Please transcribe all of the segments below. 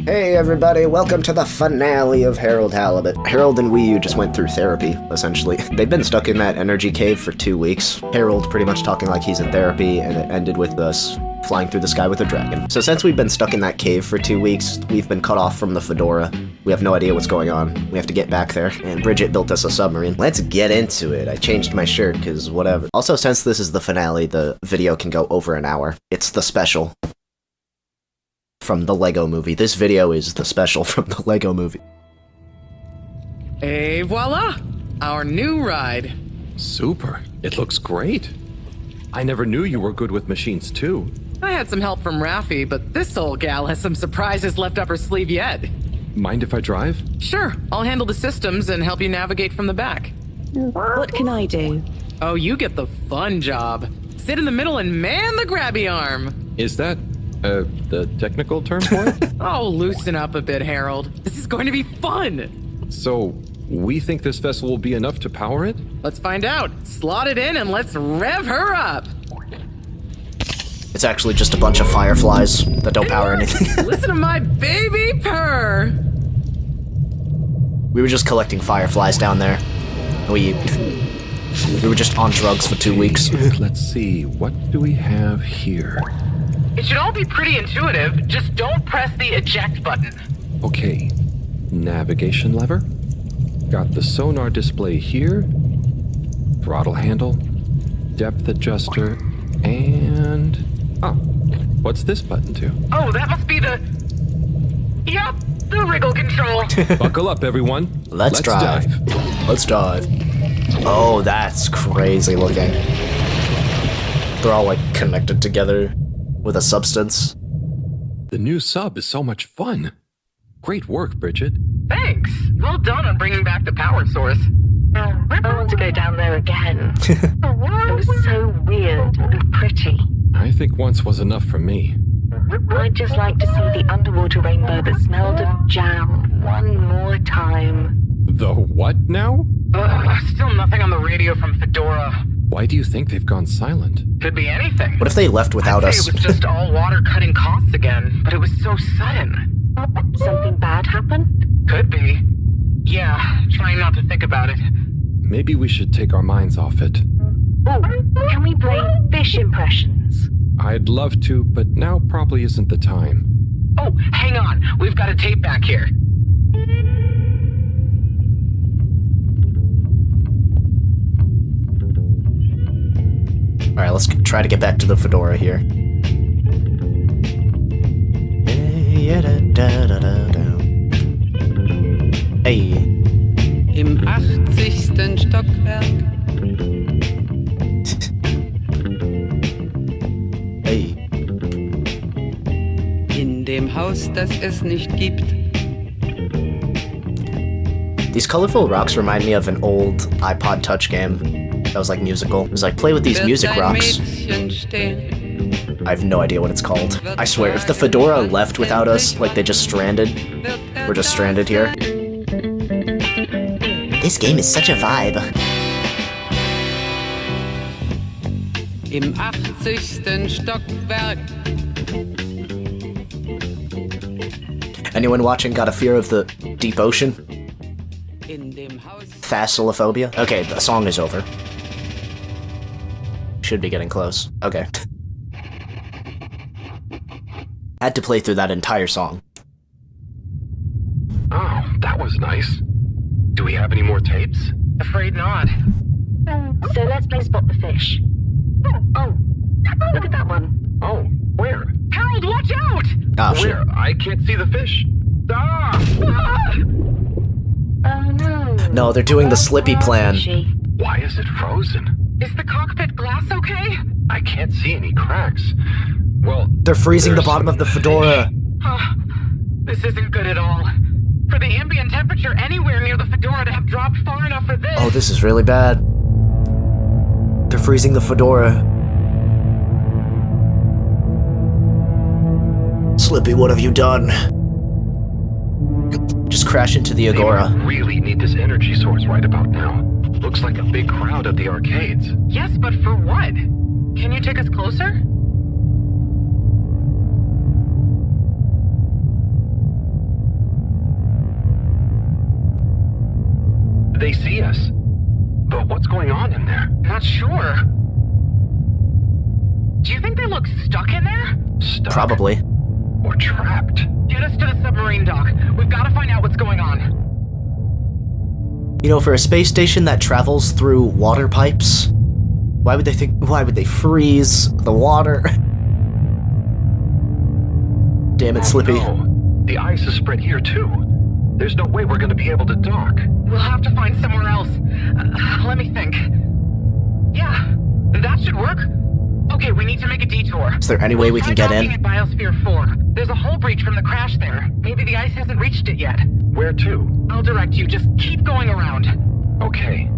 Hey everybody, welcome to the finale of Halibut. Harold and Wii U just went through therapy, essentially. They've been stuck in that energy cave for 2 weeks. Harold pretty much talking like he's in therapy, and it ended with us flying through the sky with a dragon. So since we've been stuck in that cave for 2 weeks, we've been cut off from the fedora. We have no idea what's going on. We have to get back there, and Bridget built us a submarine. Let's get into it. I changed my shirt, cause whatever. Also, since this is the finale, the video can go over an hour. It's the special from the Lego movie. This video is the special from the Lego movie. Et voila! Our new ride. Super. It looks great. I never knew you were good with machines too. I had some help from Raffi, but this old gal has some surprises left up her sleeve yet. Mind if I drive? Sure, I'll handle the systems and help you navigate from the back. What can I do? Oh, you get the fun job. Sit in the middle and man the grabby arm. Is that, the technical term for it? Oh, loosen up a bit, Harold. This is going to be fun. So, we think this vessel will be enough to power it? Let's find out. Slot it in and let's rev her up. It's actually just a bunch of fireflies that don't power anything. Listen to my baby purr. We were just collecting fireflies down there. We were just on drugs for 2 weeks. Let's see, what do we have here? It should all be pretty intuitive. Just don't press the eject button. Okay, navigation lever. Got the sonar display here. Throttle handle. Depth adjuster. And... oh, what's this button do? Oh, that must be the... Yup, the wriggle control. Buckle up, everyone. Let's drive. Let's dive. Oh, that's crazy looking. They're all like connected together with a substance. The new sub is so much fun. Great work, Bridget. Thanks. Well done on bringing back the power source. I want to go down there again. It was so weird and pretty. I think once was enough for me. I'd just like to see the underwater rainbow that smelled of jam one more time. The what now? Still nothing on the radio from Fedora. Why do you think they've gone silent? Could be anything. What if they left without I'd us? say it was just all water cutting costs again, but it was so sudden. Something bad happened? Could be. Yeah, trying not to think about it. Maybe we should take our minds off it. Oh, can we play fish impressions? I'd love to, but now probably isn't the time. Oh, hang on. We've got a tape back here. Alright, let's try to get back to the fedora here. Hey. Im 80. Stockwerk. Hey. In dem Haus, das es nicht gibt. These colorful rocks remind me of an old iPod Touch game that was like musical. It was like, play with these Wird music ein rocks. Mädchen stehen, I have no idea what it's called. I swear, if the fedora left without us, like they just stranded, we're just stranded here. This game is such a vibe. Im 80. Stockwerk. Anyone watching got a fear of the deep ocean? In dem Haus. Thalassophobia? Okay, the song is over. Should be getting close. Okay. Had to play through that entire song. Oh, that was nice. Do we have any more tapes? Afraid not. So let's play Spot the Fish. Oh, look at that one. Oh, where? Harold, watch out! Oh, shit. Where? I can't see the fish. Ah! Oh no. No, they're doing the Slippy plan. Fishy. Why is it frozen? Is the cockpit glass okay? I can't see any cracks. Well, They're freezing the there's bottom of the fedora. Oh, this isn't good at all. For the ambient temperature anywhere near the fedora to have dropped far enough for this. Oh, this is really bad. They're freezing the fedora. Slippy, what have you done? Just crash into the Agora. They really need this energy source right about now. Looks like a big crowd at the arcades. Yes, but for what? Can you take us closer? They see us. But what's going on in there? Not sure. Do you think they look stuck in there? Stuck? Probably. Or trapped? Get us to the submarine dock. We've got to find out what's going on. You know, for a space station that travels through water pipes, why would they freeze the water? Damn it, Slippy. No. The ice is spread here too. There's no way we're gonna be able to dock. We'll have to find somewhere else. Let me think. Yeah, that should work. Okay, we need to make a detour. Is there any way we can get in? At Biosphere 4. There's a hull breach from the crash there. Maybe the ice hasn't reached it yet. Where to? I'll direct you. Just keep going around. Okay.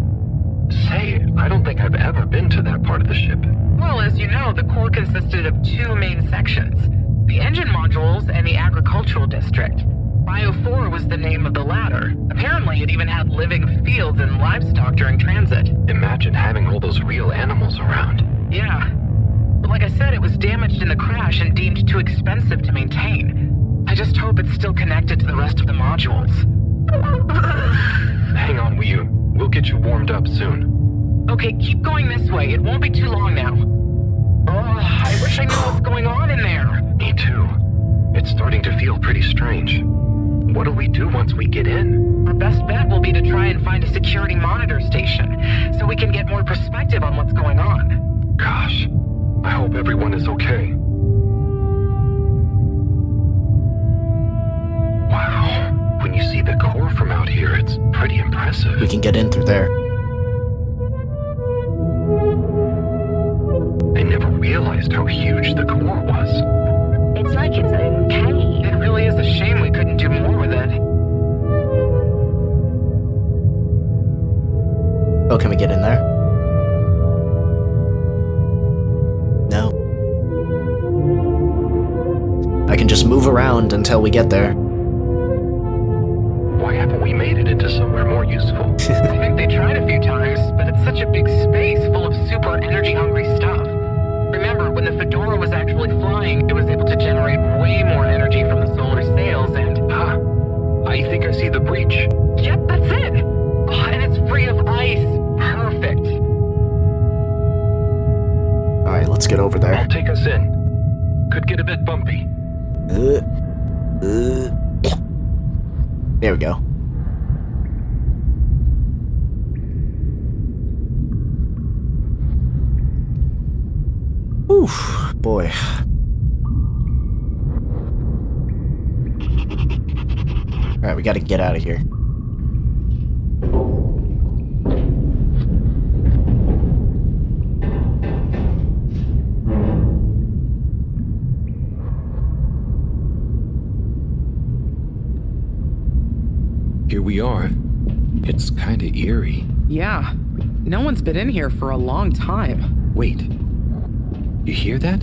Say, I don't think I've ever been to that part of the ship. Well, as you know, the core consisted of two main sections. The engine modules and the agricultural district. Bio 4 was the name of the latter. Apparently, it even had living fields and livestock during transit. Imagine having all those real animals around. Yeah. But like I said, it was damaged in the crash and deemed too expensive to maintain. I just hope it's still connected to the rest of the modules. Hang on, Wii. We'll get you warmed up soon. Okay, keep going this way. It won't be too long now. Oh, I wish I knew what's going on in there. Me too. It's starting to feel pretty strange. What'll we do once we get in? Our best bet will be to try and find a security monitor station, so we can get more perspective on what's going on. Gosh, I hope everyone is okay. Wow, when you see the core from out here, it's pretty impressive. We can get in through there. I never realized how huge the core was. It's like its own cave. It really is a shame we couldn't do more with it. Oh, can we get in there? No. I can just move around until we get there. Why haven't we made it into somewhere more useful? I think they tried a few times, but it's such a big space full of super energy-hungry stuff. Remember, when the Fedora was actually flying, it was able to generate way more energy from the solar sails and... I think I see the breach. Yep, that's it! Oh, and it's free of ice. Perfect. Alright, let's get over there. I'll take us in. Could get a bit bumpy. There we go. Oof, boy. Alright, we gotta get out of here. Here we are. It's kinda eerie. Yeah. No one's been in here for a long time. Wait. You hear that?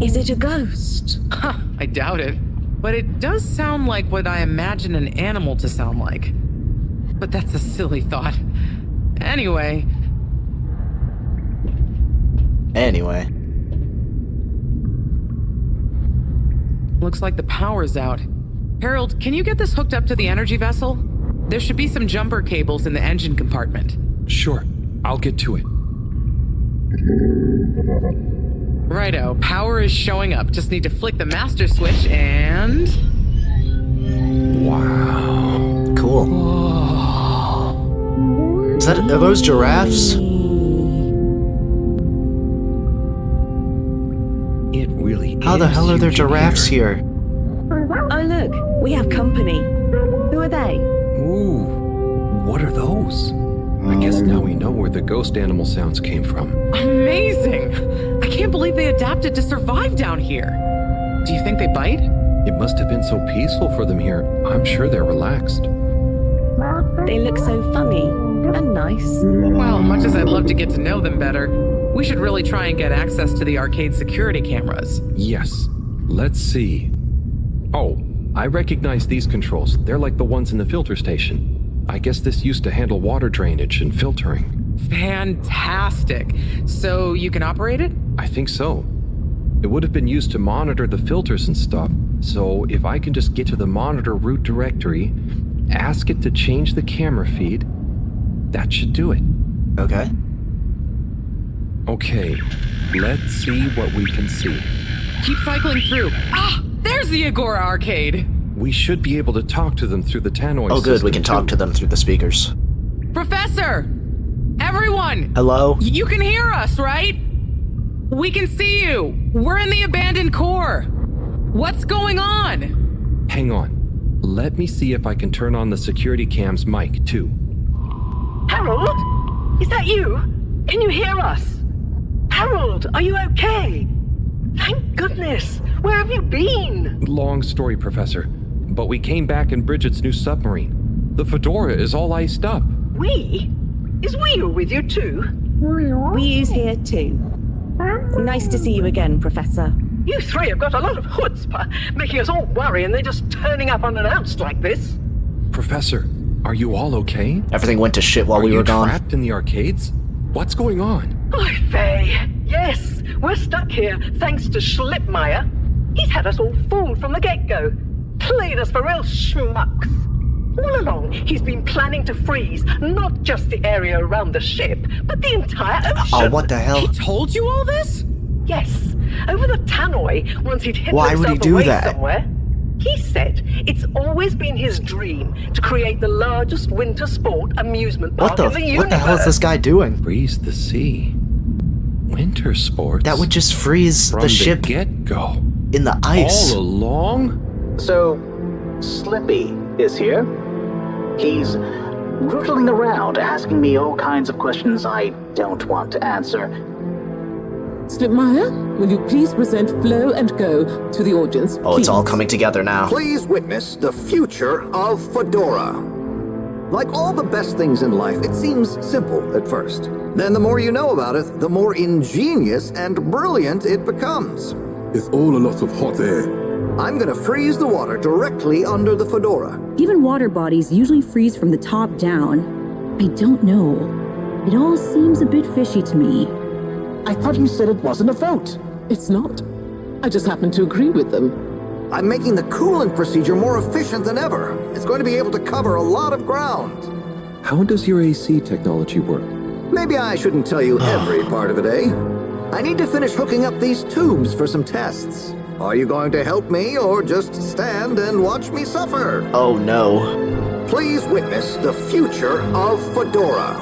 Is it a ghost? Huh, I doubt it. But it does sound like what I imagine an animal to sound like. But that's a silly thought. Anyway. Looks like the power's out. Harold, can you get this hooked up to the energy vessel? There should be some jumper cables in the engine compartment. Sure, I'll get to it. Righto, power is showing up. Just need to flick the master switch and... Wow. Cool. Are those giraffes? It really is. How the hell are there giraffes here? Oh, look, we have company. Who are they? Ooh, what are those? I guess now we know where the ghost animal sounds came from. Amazing! I can't believe they adapted to survive down here. Do you think they bite? It must have been so peaceful for them here. I'm sure they're relaxed. They look so funny and nice. Well, much as I'd love to get to know them better, we should really try and get access to the arcade security cameras. Yes. Let's see. Oh, I recognize these controls. They're like the ones in the filter station. I guess this used to handle water drainage and filtering. Fantastic. So you can operate it? I think so. It would have been used to monitor the filters and stuff. So if I can just get to the monitor root directory, ask it to change the camera feed, That should do it. Okay. Okay, let's see what we can see. Keep cycling through. Ah, there's the Agora arcade. We should be able to talk to them through the tannoy Oh, good. system, We can talk to them through the speakers. Professor! Everyone! Hello? You can hear us, right? We can see you. We're in the abandoned core. What's going on? Hang on. Let me see if I can turn on the security cam's mic, too. Harold? Is that you? Can you hear us? Harold, are you okay? Thank goodness. Where have you been? Long story, Professor. But we came back in Bridget's new submarine. The Fedora is all iced up. We? Is Wee with you too? Wee's here too. Nice to see you again, Professor. You three have got a lot of chutzpah, making us all worry and they're just turning up unannounced like this. Professor, are you all okay? Everything went to shit while we were gone. Are you trapped in the arcades? What's going on? Oy vey. Yes, we're stuck here thanks to Schlipmeyer. He's had us all fooled from the get-go. Played us for real schmucks. All along, he's been planning to freeze not just the area around the ship, but the entire ocean. Oh, what the hell? He told you all this? Yes, over the tannoy, once he'd hidden Why would he himself do away that? somewhere. He said it's always been his dream to create the largest winter sport amusement park in the universe. What the hell is this guy doing? Freeze the sea. Winter sports. That would just freeze From the ship get-go. in the ice. All along? So, Slippy is here. He's rootling around, asking me all kinds of questions I don't want to answer. Slipmeyer, will you please present Flow and Go to the audience? Oh, it's all please? coming together now. Please witness the future of Fedora. Like all the best things in life, it seems simple at first. Then the more you know about it, the more ingenious and brilliant it becomes. It's all a lot of hot air. I'm gonna freeze the water directly under the Fedora. Given water bodies usually freeze from the top down, I don't know. It all seems a bit fishy to me. I thought you said it wasn't a vote. It's not. I just happen to agree with them. I'm making the coolant procedure more efficient than ever. It's going to be able to cover a lot of ground. How does your AC technology work? Maybe I shouldn't tell you every part of it, eh? I need to finish hooking up these tubes for some tests. Are you going to help me or just stand and watch me suffer? Oh no. Please witness the future of Fedora.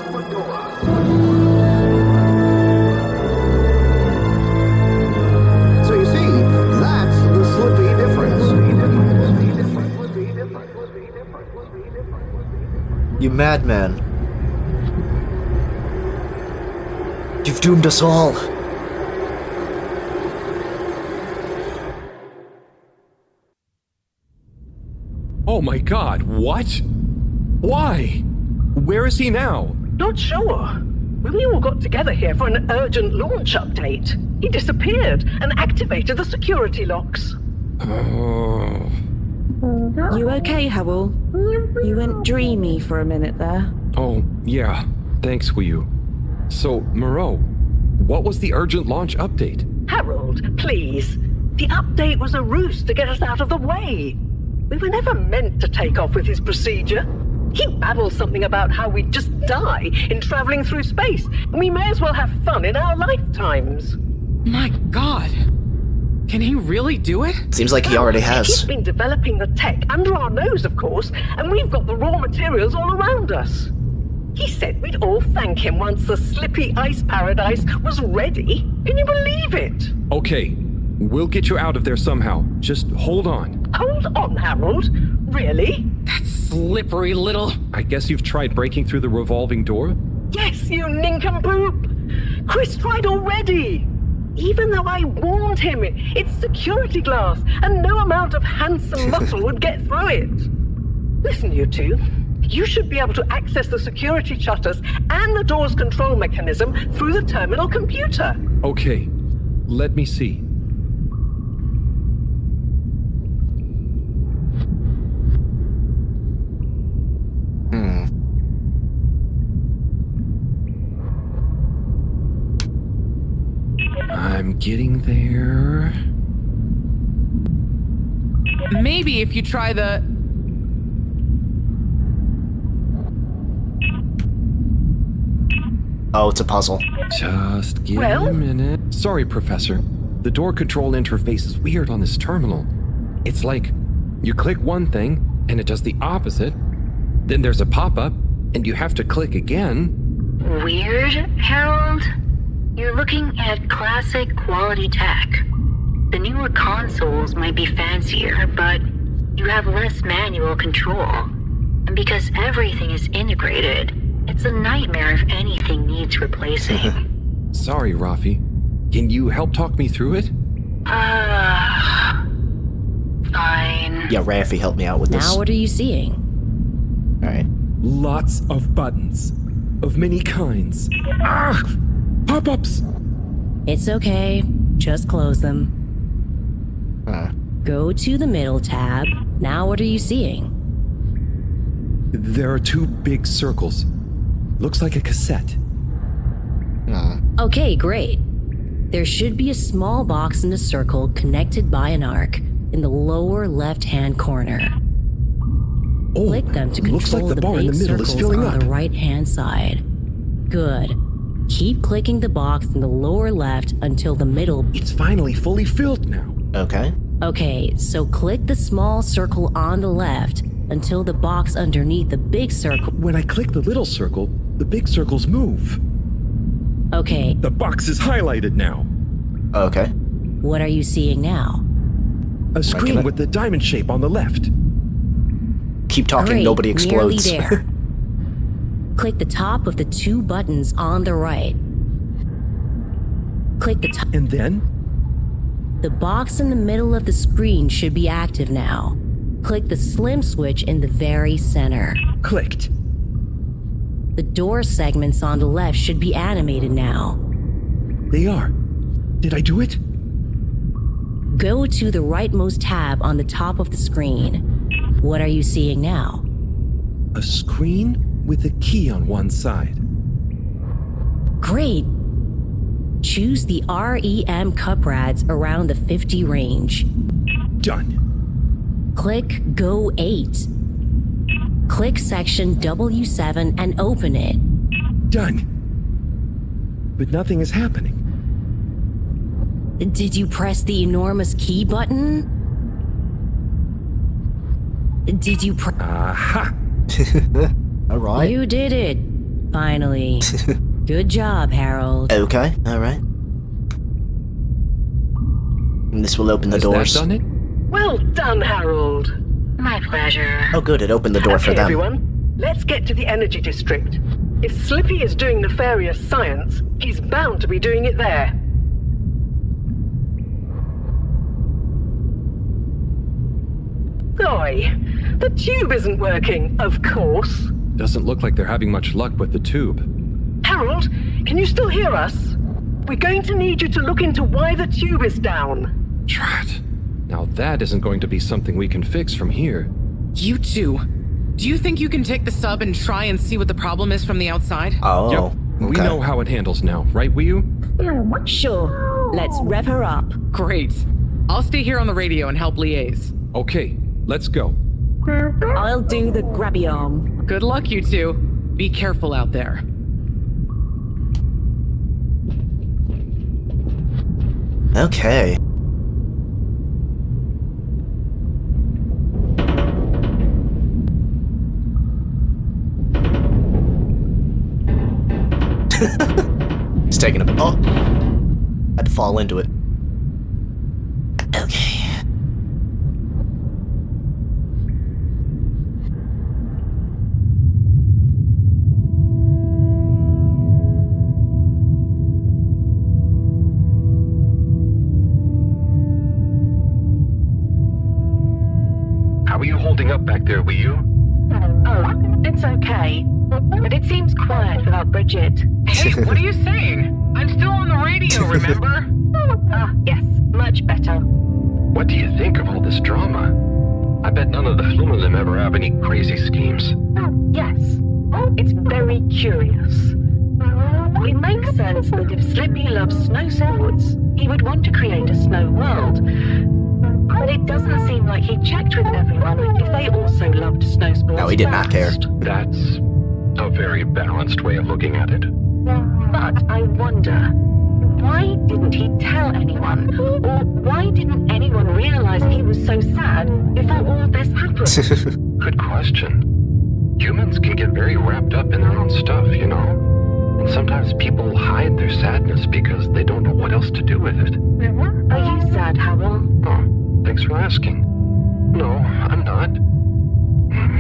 So you see, that's the Slippy difference. You madman. You've doomed us all. Oh my god, what? Why? Where is he now? Not sure. When we all got together here for an urgent launch update, he disappeared and activated the security locks. Oh. You okay, Howell? You went dreamy for a minute there. Oh, yeah. Thanks, Wii. So, Moreau, what was the urgent launch update? Harold, please. The update was a ruse to get us out of the way. We were never meant to take off with his procedure. He babbles something about how we'd just die in traveling through space, and we may as well have fun in our lifetimes. My God. Can he really do it? Seems like he already has. He's been developing the tech under our nose, of course, and we've got the raw materials all around us. He said we'd all thank him once the Slippy Ice Paradise was ready. Can you believe it? Okay, we'll get you out of there somehow. Just hold on. Hold on, Harold. Really? That slippery little... I guess you've tried breaking through the revolving door? Yes, you nincompoop! Chris tried already! Even though I warned him, it's security glass, and no amount of handsome muscle would get through it. Listen, you two. You should be able to access the security shutters and the door's control mechanism through the terminal computer. Okay, let me see. I'm getting there. Maybe if you try the... Oh, it's a puzzle. Just give me a minute. Sorry, Professor. The door control interface is weird on this terminal. It's like you click one thing and it does the opposite. Then there's a pop-up and you have to click again. Weird, Harold? You're looking at classic quality tech. The newer consoles might be fancier, but you have less manual control. And because everything is integrated, it's a nightmare if anything needs replacing. Sorry, Rafi. Can you help talk me through it? Fine. Yeah, Rafi, help me out with this. Now what are you seeing? Alright. Lots of buttons. Of many kinds. Ah! Pop-ups! It's okay. Just close them. Go to the middle tab. Now what are you seeing? There are two big circles. Looks like a cassette. Okay, great. There should be a small box in a circle connected by an arc in the lower left-hand corner. Click them to looks control like the bar in big the middle is circles filling on up. the right-hand side. Good. Keep clicking the box in the lower left until the middle. It's finally fully filled now. Okay. Okay, so click the small circle on the left until the box underneath the big circle. When I click the little circle, the big circles move. Okay. The box is highlighted now. Okay. What are you seeing now? A screen with the diamond shape on the left. Keep talking, Great, nobody explodes. Nearly there. Click the top of the two buttons on the right. Click the top. And then? The box in the middle of the screen should be active now. Click the slim switch in the very center. Clicked. The door segments on the left should be animated now. They are. Did I do it? Go to the rightmost tab on the top of the screen. What are you seeing now? A screen with a key on one side. Great. Choose the REM cup rads around the 50 range. Done. Click Go 8. Click section W7 and open it. Done. But nothing is happening. Did you press the enormous key button? Did you Aha! Alright. You did it. Finally. Good job, Harold. Okay, alright. And this will open the Has doors. that done it? Well done, Harold. My pleasure. Oh good, it opened the door for Okay, them. everyone, let's get to the energy district. If Slippy is doing nefarious science, he's bound to be doing it there. Oi, the tube isn't working, of course. Doesn't look like they're having much luck with the tube. Harold, can you still hear us? We're going to need you to look into why the tube is down. Drat. Now that isn't going to be something we can fix from here. You two. Do you think you can take the sub and try and see what the problem is from the outside? Oh, Yep. We okay. know how it handles now, right, Wii-U? Sure. Let's rev her up. Great. I'll stay here on the radio and help liaise. Okay, let's go. I'll do the grabby arm. Good luck, you two. Be careful out there. Okay. It's taking a bit. Oh! Had to fall into it. Okay. How are you holding up back there, Wii-U? Oh, it's okay. But it seems quiet without Bridget. Hey, what are you saying? I'm still on the radio, remember? Ah, yes, much better. What do you think of all this drama? I bet none of the Flumalim ever have any crazy schemes. Yes, it's very curious. It makes sense that if Slippy loves snow sports, he would want to create a snow world. But it doesn't seem like he checked with everyone if they also loved snow sports. No, he did not care. That's a very balanced way of looking at it. But I wonder, why didn't he tell anyone? Or why didn't anyone realize he was so sad before all this happened? Good question. Humans can get very wrapped up in their own stuff, you know? And sometimes people hide their sadness because they don't know what else to do with it. Are you sad, Howell? Oh, thanks for asking. No, I'm not.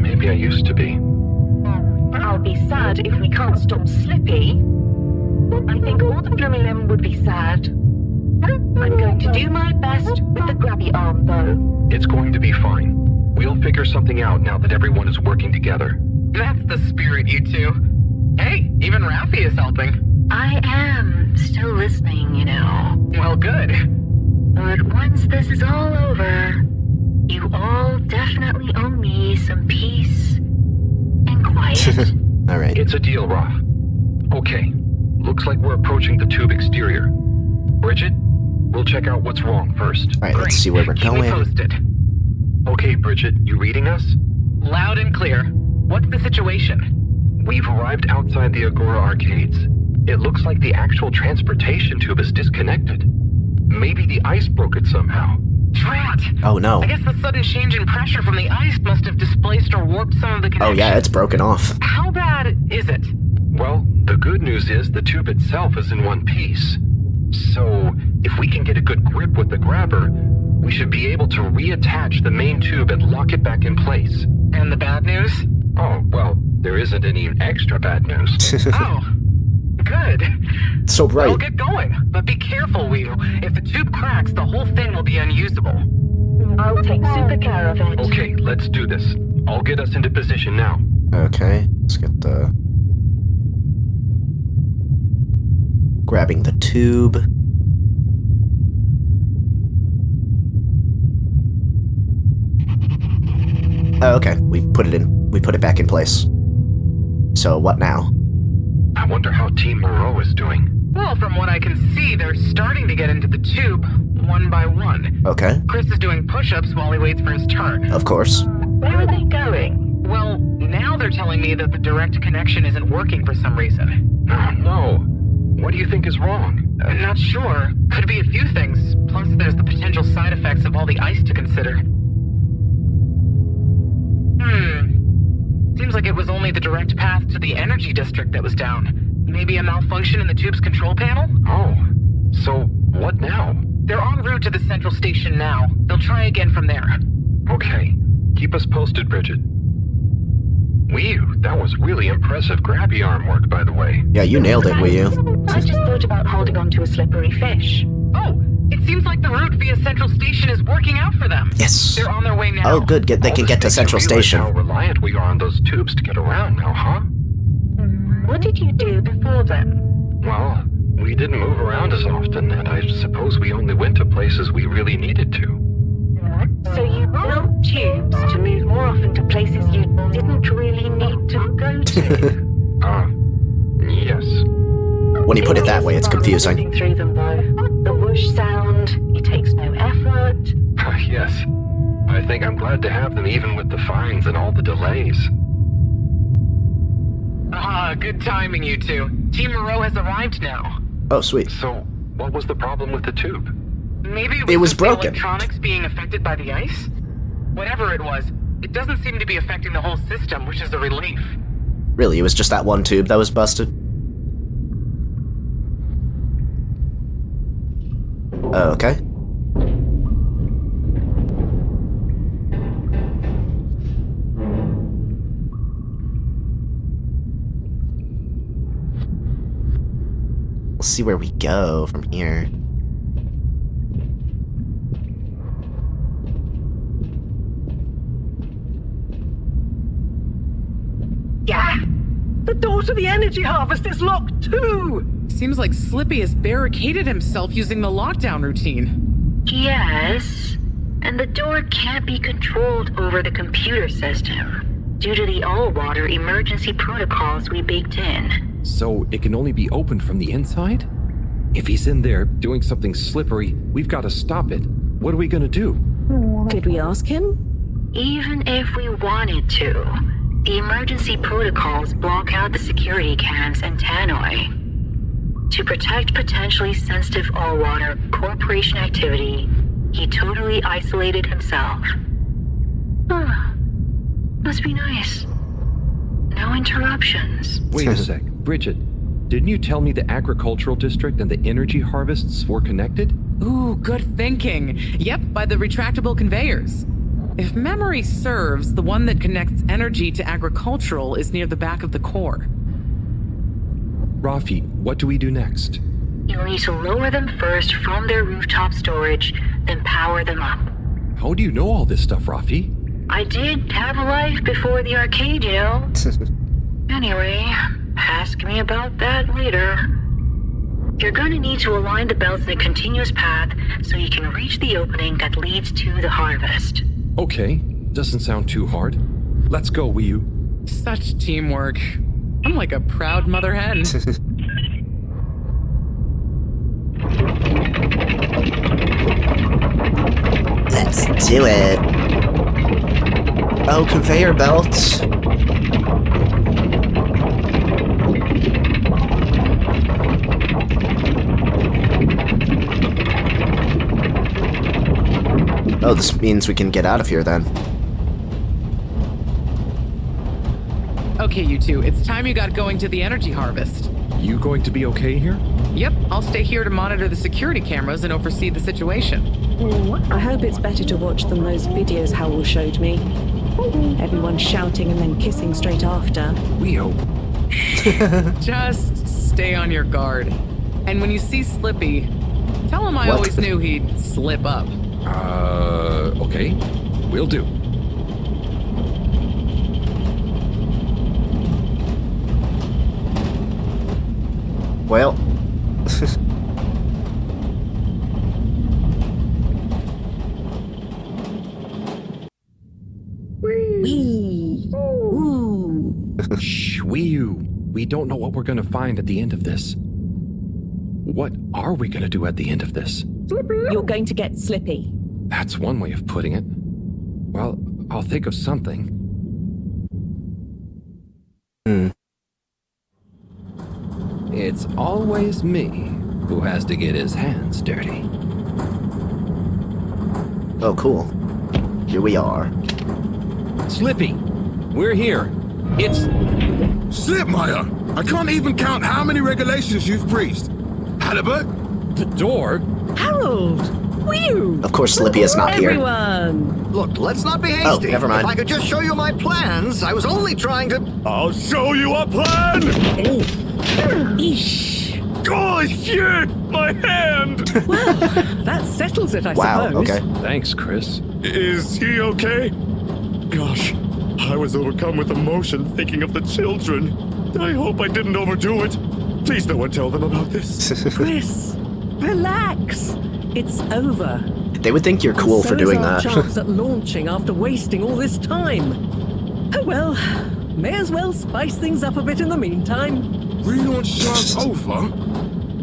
Maybe I used to be. I'll be sad if we can't stop Slippy. I think all the Flumilim would be sad. I'm going to do my best with the grabby arm, though. It's going to be fine. We'll figure something out now that everyone is working together. That's the spirit, you two. Hey, even Ralphie is helping. I am still listening, you know. Well, good. But once this is all over, you all definitely owe me some peace and quiet. Alright. It's a deal, Roth. Okay, looks like we're approaching the tube exterior. Bridget, we'll check out what's wrong first. Alright, let's see where we're Keep me going. posted. Okay, Bridget, you reading us? Loud and clear. What's the situation? We've arrived outside the Agora arcades. It looks like the actual transportation tube is disconnected. Maybe the ice broke it somehow. Drat! Oh no. I guess the sudden change in pressure from the ice must have displaced or warped some of the connection. Oh yeah, it's broken off. How bad is it? Well, the good news is the tube itself is in one piece. So, if we can get a good grip with the grabber, we should be able to reattach the main tube and lock it back in place. And the bad news? Oh, well, there isn't any extra bad news. Oh, good. So bright. I'll get going, but be careful, Weedle. If the tube cracks, the whole thing will be unusable. I'll take super care of it. Okay, let's do this. I'll get us into position now. Okay, let's get the... Grabbing the tube. Oh, okay, we put it back in place. So what now? I wonder how Team Moreau is doing. Well, from what I can see, they're starting to get into the tube, one by one. Okay, Chris is doing push-ups while he waits for his turn. of course. Where are they going? Well, now they're telling me that the direct connection isn't working for some reason. Oh, no. What do you think is wrong? Not sure. Could be a few things. Plus, there's the potential side effects of all the ice to consider. Seems like it was only the direct path to the energy district that was down. Maybe a malfunction in the tube's control panel? Oh, so what now? They're en route to the central station now. They'll try again from there. Okay, keep us posted, Bridget. Whew, that was really impressive grabby arm work, by the way. Yeah, you nailed it, Wii U. I just thought about holding on to a slippery fish. Oh, it seems like the route via Central Station is working out for them. Yes. They're on their way now. Oh, good. They can get to Central Station. How reliant we are on those tubes to get around now, huh? What did you do before then? Well, we didn't move around as often, and I suppose we only went to places we really needed to. So you built tubes to move more often to places you didn't really need to go to? Yes. When you put it that way, it's confusing. Moving through them, though. The whoosh sound, it takes no effort. Yes. I think I'm glad to have them even with the fines and all the delays. Good timing, you two. Team Moreau has arrived now. Oh, sweet. So, what was the problem with the tube? Maybe It was just broken. The electronics being affected by the ice? Whatever it was, it doesn't seem to be affecting the whole system, which is a relief. Really, it was just that one tube that was busted? Okay. We'll see where we go from here. Yeah! The door to the energy harvest is locked too! Seems like Slippy has barricaded himself using the lockdown routine. Yes, and the door can't be controlled over the computer system due to the all-water emergency protocols we baked in. So it can only be opened from the inside? If he's in there doing something slippery, we've got to stop it. What are we gonna do? Could we ask him? Even if we wanted to, the emergency protocols block out the security cans and tannoy. To protect potentially sensitive all-water corporation activity, he totally isolated himself. Huh. Must be nice. No interruptions. Wait a sec. Bridget, didn't you tell me the agricultural district and the energy harvests were connected? Ooh, good thinking. Yep, by the retractable conveyors. If memory serves, the one that connects energy to agricultural is near the back of the core. Rafi, what do we do next? You'll need to lower them first from their rooftop storage, then power them up. How do you know all this stuff, Rafi? I did have a life before the arcade, you know. Anyway, ask me about that later. You're going to need to align the belts in a continuous path so you can reach the opening that leads to the harvest. Okay, doesn't sound too hard. Let's go, Wiyu. Such teamwork. I'm like a proud mother hen. Let's do it. Oh, conveyor belts. Oh, this means we can get out of here then. Okay, you two, it's time you got going to the energy harvest. You going to be okay here? Yep, I'll stay here to monitor the security cameras and oversee the situation. I hope it's better to watch than those videos Howell showed me. Everyone shouting and then kissing straight after. We hope. Just stay on your guard. And when you see Slippy, tell him I What? always knew he'd slip up. Okay. Will do. Well. Shh, Wiyu. We don't know what we're gonna find at the end of this. What are we gonna do at the end of this? You're going to get Slippy. That's one way of putting it. Well, I'll think of something. It's always me who has to get his hands dirty. Oh, cool. Here we are. Slippy, we're here. It's... Slipmeyer! I can't even count how many regulations you've breached. Halibut? the door. Harold! Wiyu! Of course, Slippy is not here. Everyone! Look, let's not be Oh, hasty. never mind. If I could just show you my plans, I was only trying to... I'll show you a plan! Eesh. Oh, shit! My hand! Well, that settles it, I Wow, suppose. okay. Thanks, Chris. Is he okay? Gosh, I was overcome with emotion thinking of the children. I hope I didn't overdo it. Please no one tell them about this. Chris, relax. It's over. They would think you're cool for doing Our that. chance at launching after wasting all this time. Oh well, may as well spice things up a bit in the meantime. Relaunch Shark over?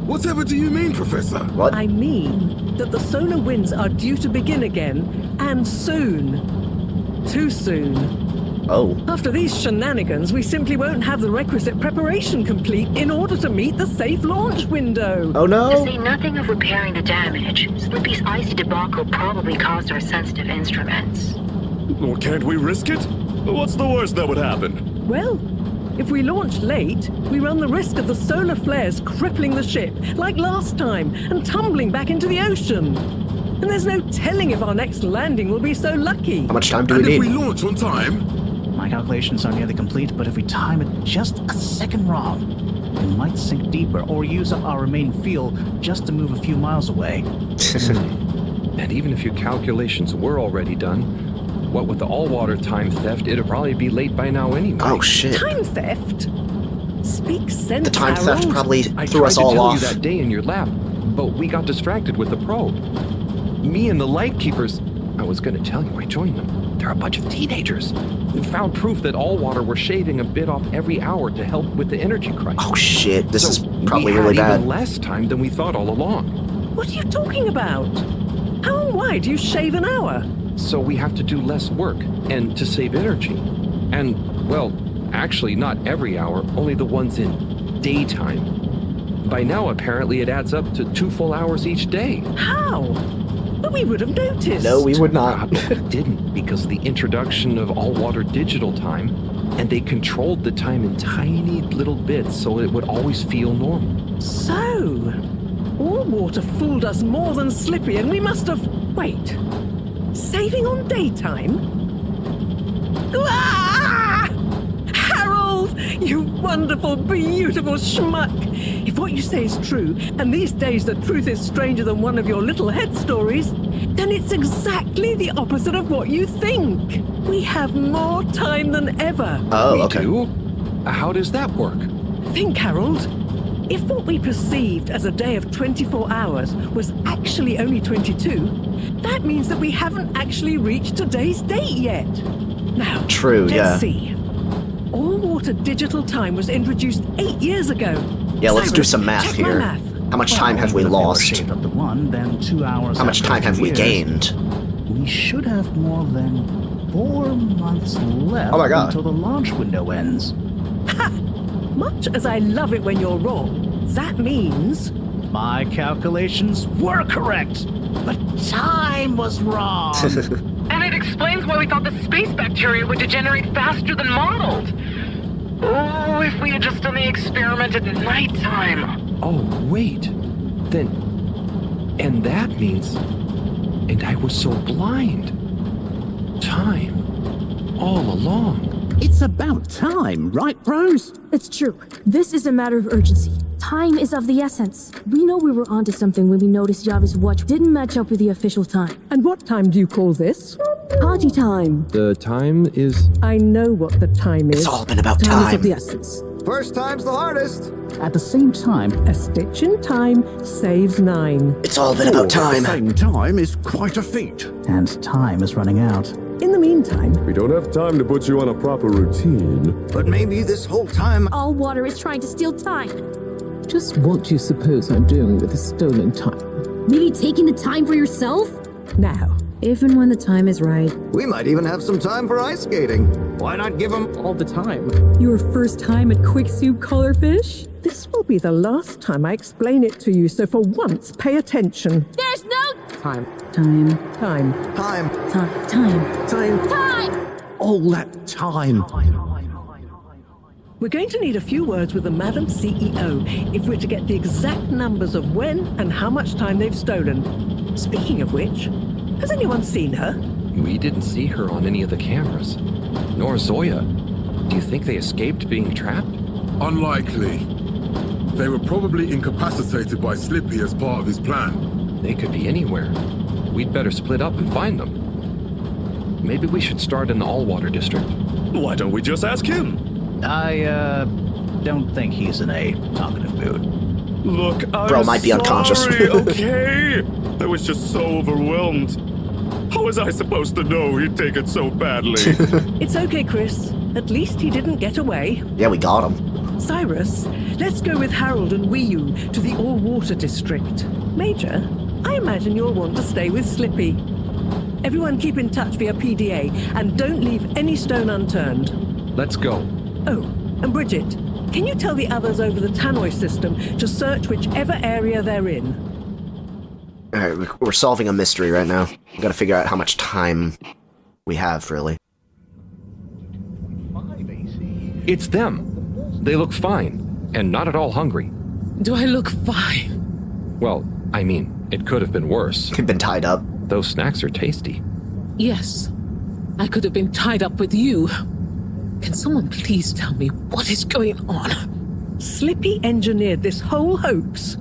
Whatever do you mean, Professor? What? I mean that the solar winds are due to begin again, and soon. Too soon. Oh. After these shenanigans, we simply won't have the requisite preparation complete in order to meet the safe launch window. Oh To no. say nothing of repairing the damage, Slippy's icy debacle probably caused our sensitive instruments. Well, can't we risk it? What's the worst that would happen? Well, if we launch late, we run the risk of the solar flares crippling the ship, like last time, and tumbling back into the ocean. And there's no telling if our next landing will be so lucky. How much time do And we if we need? launch on time? My calculations are nearly complete, but if we time it just a second wrong, we might sink deeper or use up our remaining fuel just to move a few miles away. And even if your calculations were already done, what with the all-water time theft, it'd probably be late by now anyway. Oh shit. Time theft? Speak sense, The time theft Harold. probably I threw tried us to all tell off. you that day in your lab, but we got distracted with the probe. Me and the Lightkeepers, I was gonna tell you I joined them. They're a bunch of teenagers who found proof that all water were shaving a bit off every hour to help with the energy crisis. Oh shit, this So is probably we had really even bad. less time than we thought all along. What are you talking about? How and why do you shave an hour? So we have to do less work, and to save energy. And, well, actually not every hour, only the ones in daytime. By now, apparently, it adds up to 2 full hours each day. How? But we would have noticed. No, we would not. But we didn't, because of the introduction of all-water digital time, and they controlled the time in tiny little bits so it would always feel normal. So, all water fooled us more than Slippy, and we must have... Wait. Saving on daytime? Ah! Harold! You wonderful, beautiful schmuck! If what you say is true, and these days the truth is stranger than one of your little head stories, then it's exactly the opposite of what you think. We have more time than ever. Oh, okay. We do? How does that work? Think, Harold. If what we perceived as a day of 24 hours was actually only 22, that means that we haven't actually reached today's date yet. Now, True, let's see. All-water digital time was introduced 8 years ago. Yeah, let's do Cyrus, some math check my here. math. How much time have we Even if they were lost? shaved up to 1, then 2 hours How much after time have we years, gained? We should have more than 4 months left Oh my God. until the launch window ends. Ha! Much as I love it when you're wrong, that means... My calculations were correct, but time was wrong. And it explains why we thought the space bacteria would degenerate faster than modeled. Oh, if we had just done the experiment at nighttime. Oh, wait. Then... And that means... And I was so blind. Time. All along. It's about time, right, bros? It's true. This is a matter of urgency. Time is of the essence. We know we were onto something when we noticed Yava's watch didn't match up with the official time. And what time do you call this? Party time. The time is... I know what the time is. It's all been about Time is time. of the essence. First time's the hardest. At the same time, A stitch in time saves 9. It's all been about time. Same time is quite a feat. and time is running out. In the meantime, We don't have time to put you on a proper routine. But maybe this whole time... All water is trying to steal time. Just what do you suppose I'm doing with the stolen time? Maybe taking the time for yourself? now, If and when the time is right. We might even have some time for ice skating. Why not give them... All the time. your first time at Quick Soup Colorfish? This will be the last time I explain it to you, so for once, pay attention. There's no Time. Time. Time. time. All that time. We're going to need a few words with the Madam CEO if we're to get the exact numbers of when and how much time they've stolen. Speaking of which, has anyone seen her? We didn't see her on any of the cameras. Nor Zoya. Do you think they escaped being trapped? Unlikely. They were probably incapacitated by Slippy as part of his plan. They could be anywhere. We'd better split up and find them. Maybe we should start in the all-water district. Why don't we just ask him? I, don't think he's in a talkative mood. Look, I'm Bro might be unconscious. sorry, okay? I was just so overwhelmed. How was I supposed to know he'd take it so badly? It's okay, Chris. At least he didn't get away. Yeah, we got him. Cyrus, let's go with Harold and Wiyu to the all-water district. Major, I imagine you'll want to stay with Slippy. Everyone keep in touch via PDA and don't leave any stone unturned. Let's go. Oh, and Bridget, can you tell the others over the tannoy system to search whichever area they're in? Alright, we're solving a mystery right now. We gotta figure out how much time we have, really. It's them. They look fine, and not at all hungry. Do I look fine? Well, I mean, it could have been worse. We've been tied up. Those snacks are tasty. Yes. I could have been tied up with you. Can someone please tell me what is going on? Slippy engineered this whole hoax.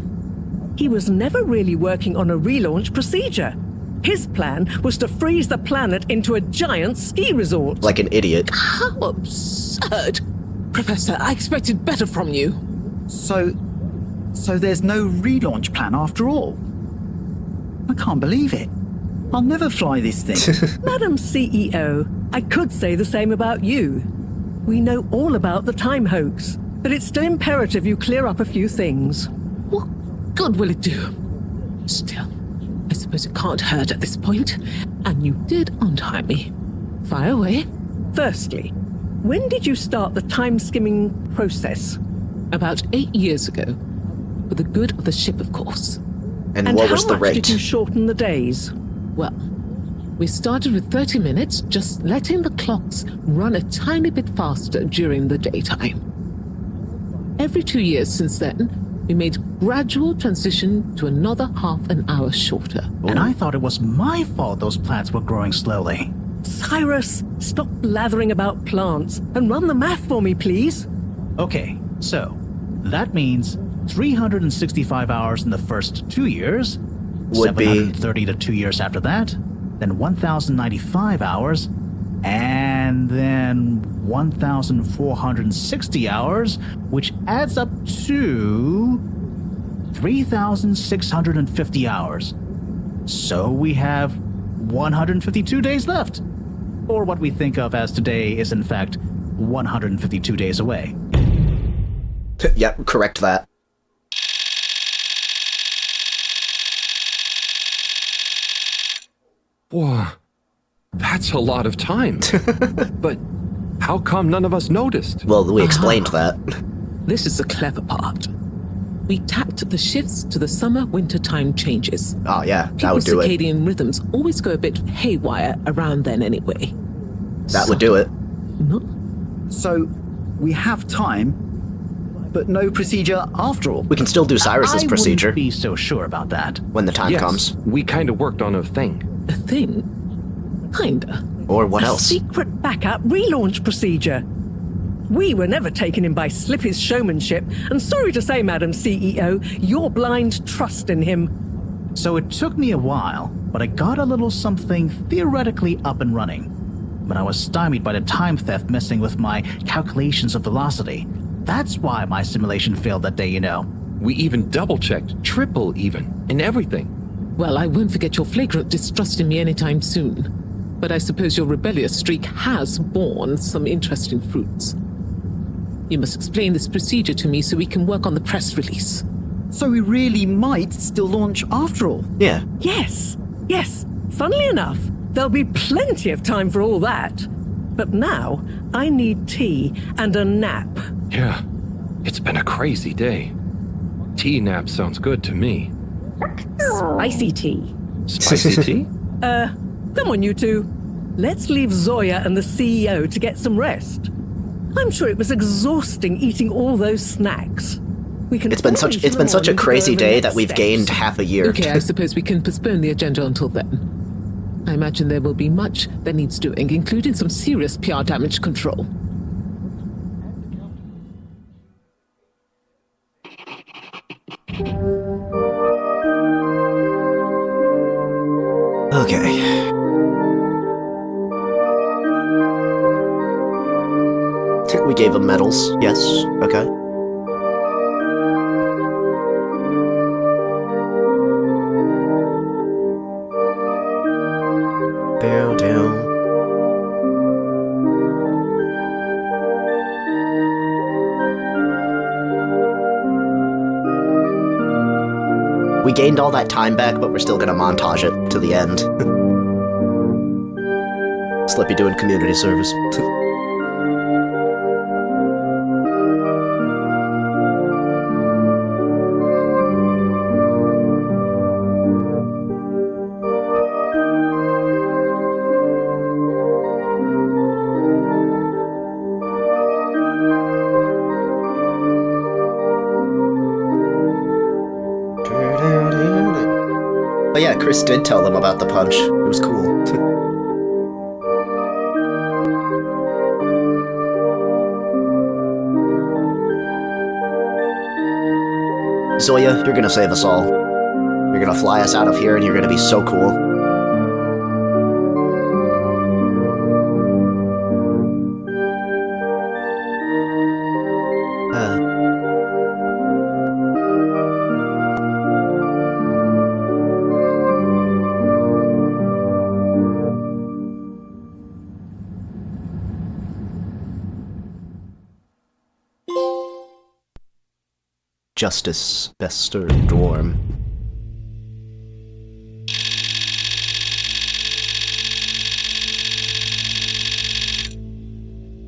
He was never really working on a relaunch procedure. His plan was to freeze the planet into a giant ski resort. Like an idiot. How absurd. Professor, I expected better from you. So there's no relaunch plan after all? I can't believe it. I'll never fly this thing. Madam CEO, I could say the same about you. We know all about the time hoax, but it's still imperative you clear up a few things. What good will it do? Still, I suppose it can't hurt at this point, and you did untie me. Fire away. Firstly, when did you start the time skimming process? About 8 years ago. For the good of the ship, of course. And what was the how much rate? did you shorten the days? Well, we started with 30 minutes, just letting the clocks run a tiny bit faster during the daytime. Every 2 years since then, we made gradual transition to another half an hour shorter. And I thought it was my fault those plants were growing slowly. Cyrus, stop blathering about plants and run the math for me, please. Okay, so that means 365 hours in the first 2 years, Would be 730 the 2 years after that, then 1,095 hours, and then 1,460 hours, which adds up to 3,650 hours. So we have 152 days left. Or what we think of as today is in fact 152 days away. Yep, correct that. Whoa, that's a lot of time. But how come none of us noticed? Well, we explained that. This is the clever part. We tapped the shifts to the summer-winter time changes. Oh yeah, that People's would do it. circadian rhythms always go a bit haywire around then anyway. That would do it. So, we have time, but no procedure after all. We can still do Cyrus's I procedure wouldn't be so sure about that. when the time Yes, comes. we kind of worked on a thing. A thing? Kinda. Or what A else? secret backup relaunch procedure. We were never taken in by Slippy's showmanship, and sorry to say, Madam CEO, your blind trust in him. So it took me a while, but I got a little something theoretically up and running. But I was stymied by the time theft messing with my calculations of velocity. That's why my simulation failed that day, you know. We even double-checked, triple even, and everything. Well, I won't forget your flagrant distrust in me anytime soon. But I suppose your rebellious streak has borne some interesting fruits. You must explain this procedure to me so we can work on the press release. So we really might still launch after all. Yeah. Yes, yes. Funnily enough, there'll be plenty of time for all that. But now, I need tea and a nap. Yeah, it's been a crazy day. Tea nap sounds good to me. Spicy tea. Spicy tea? Come on, you two. Let's leave Zoya and the CEO to get some rest. I'm sure it was exhausting eating all those snacks. We can. It's been such a crazy day that we've gained half a year. Okay, I suppose we can postpone the agenda until then. I imagine there will be much that needs doing, including some serious PR damage control. Okay. We gave him medals. Yes. Okay. Bow down. We gained all that time back, but we're still gonna montage it to the end. Slippy doing community service. But yeah, Chris did tell them about the punch. It was cool. Zoya, you're gonna save us all. You're gonna fly us out of here and you're gonna be so cool. Justice Bester Dorm.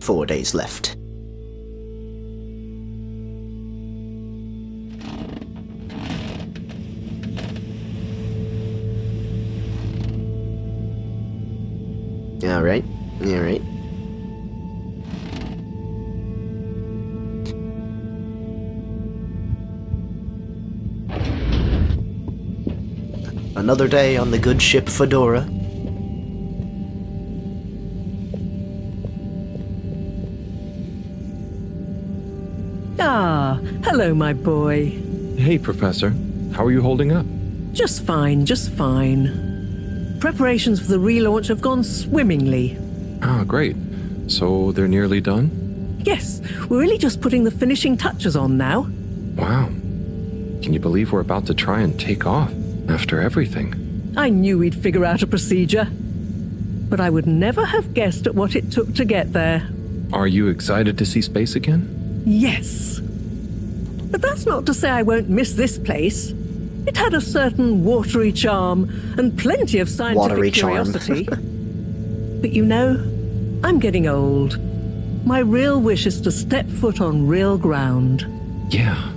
Four days left. Alright. Alright. Another day on the good ship Fedora. Ah, hello, my boy. Hey, Professor. How are you holding up? Just fine, just fine. Preparations for the relaunch have gone swimmingly. Ah, great. So they're nearly done? Yes, we're really just putting the finishing touches on now. Wow. Can you believe we're about to try and take off after everything? I knew we'd figure out a procedure. But I would never have guessed at what it took to get there. Are you excited to see space again? Yes. But that's not to say I won't miss this place. It had a certain watery charm and plenty of scientific curiosity. But you know, I'm getting old. My real wish is to step foot on real ground. Yeah.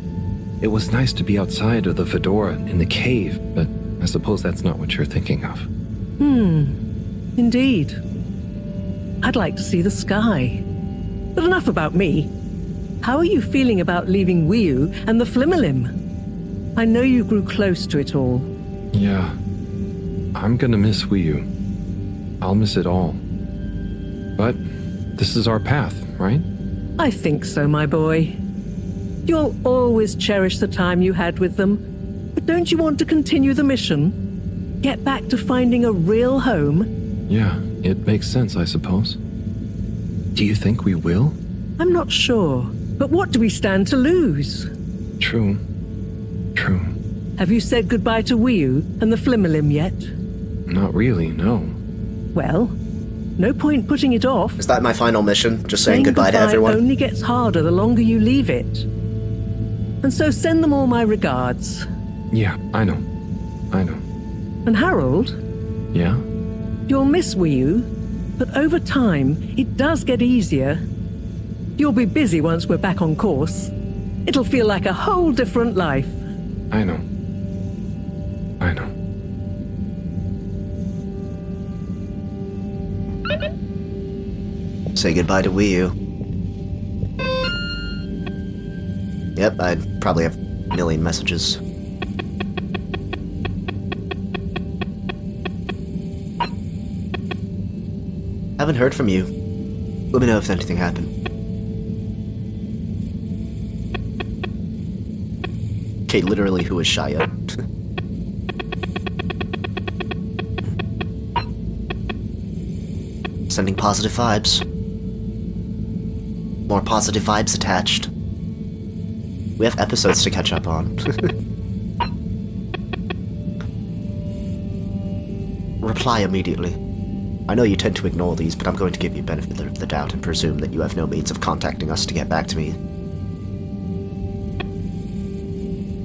It was nice to be outside of the Fedora in the cave, but I suppose that's not what you're thinking of. Indeed. I'd like to see the sky. But enough about me. How are you feeling about leaving Wiu and the Flimmerlim? I know you grew close to it all. Yeah. I'm gonna miss Wiu. I'll miss it all. But this is our path, right? I think so, my boy. You'll always cherish the time you had with them. But don't you want to continue the mission? Get back to finding a real home? Yeah, it makes sense, I suppose. Do you think we will? I'm not sure. But what do we stand to lose? True. True. Have you said goodbye to Wiu and the Flimmerlim yet? Not really, no. Well, no point putting it off. Is that my final mission? Just saying goodbye to everyone? Only gets harder the longer you leave it. And so send them all my regards. Yeah, I know. I know. And Harold? Yeah? You'll miss Wiu, but over time, it does get easier. You'll be busy once we're back on course. It'll feel like a whole different life. I know. I know. Say goodbye to Wii U. Yep, I'd probably have a million messages. Haven't heard from you. Let me know if anything happened. Okay, literally, who is Shia? Sending positive vibes. More positive vibes attached. We have episodes to catch up on. Reply immediately. I know you tend to ignore these, but I'm going to give you benefit of the doubt and presume that you have no means of contacting us to get back to me.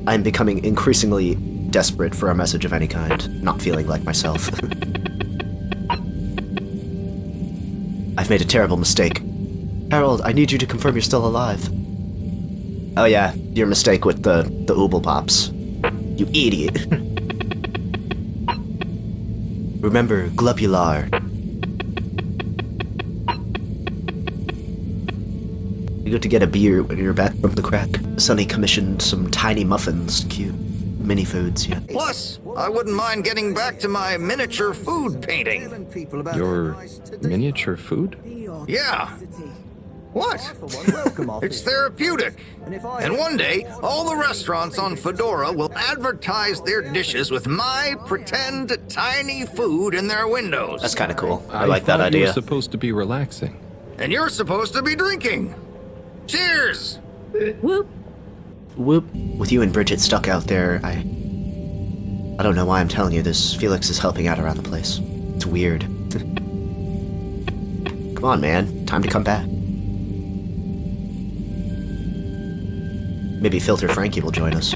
I am becoming increasingly desperate for a message of any kind, not feeling like myself. I've made a terrible mistake. Harold, I need you to confirm you're still alive. Oh yeah, your mistake with the Ooble Pops. You idiot. Remember, globular. You go to get a beer when you're back from the crack. Sonny commissioned some tiny muffins. Cute. Mini foods, yeah. Plus, I wouldn't mind getting back to my miniature food painting. Your miniature food? Yeah. What? It's therapeutic. And one day, all the restaurants on Fedora will advertise their dishes with my pretend tiny food in their windows. That's kind of cool. I like that idea. You're supposed to be relaxing. And you're supposed to be drinking. Cheers! Whoop. Whoop. With you and Bridget stuck out there, I don't know why I'm telling you this. Felix is helping out around the place. It's weird. Come on, man. Time to come back. Maybe Filter Frankie will join us.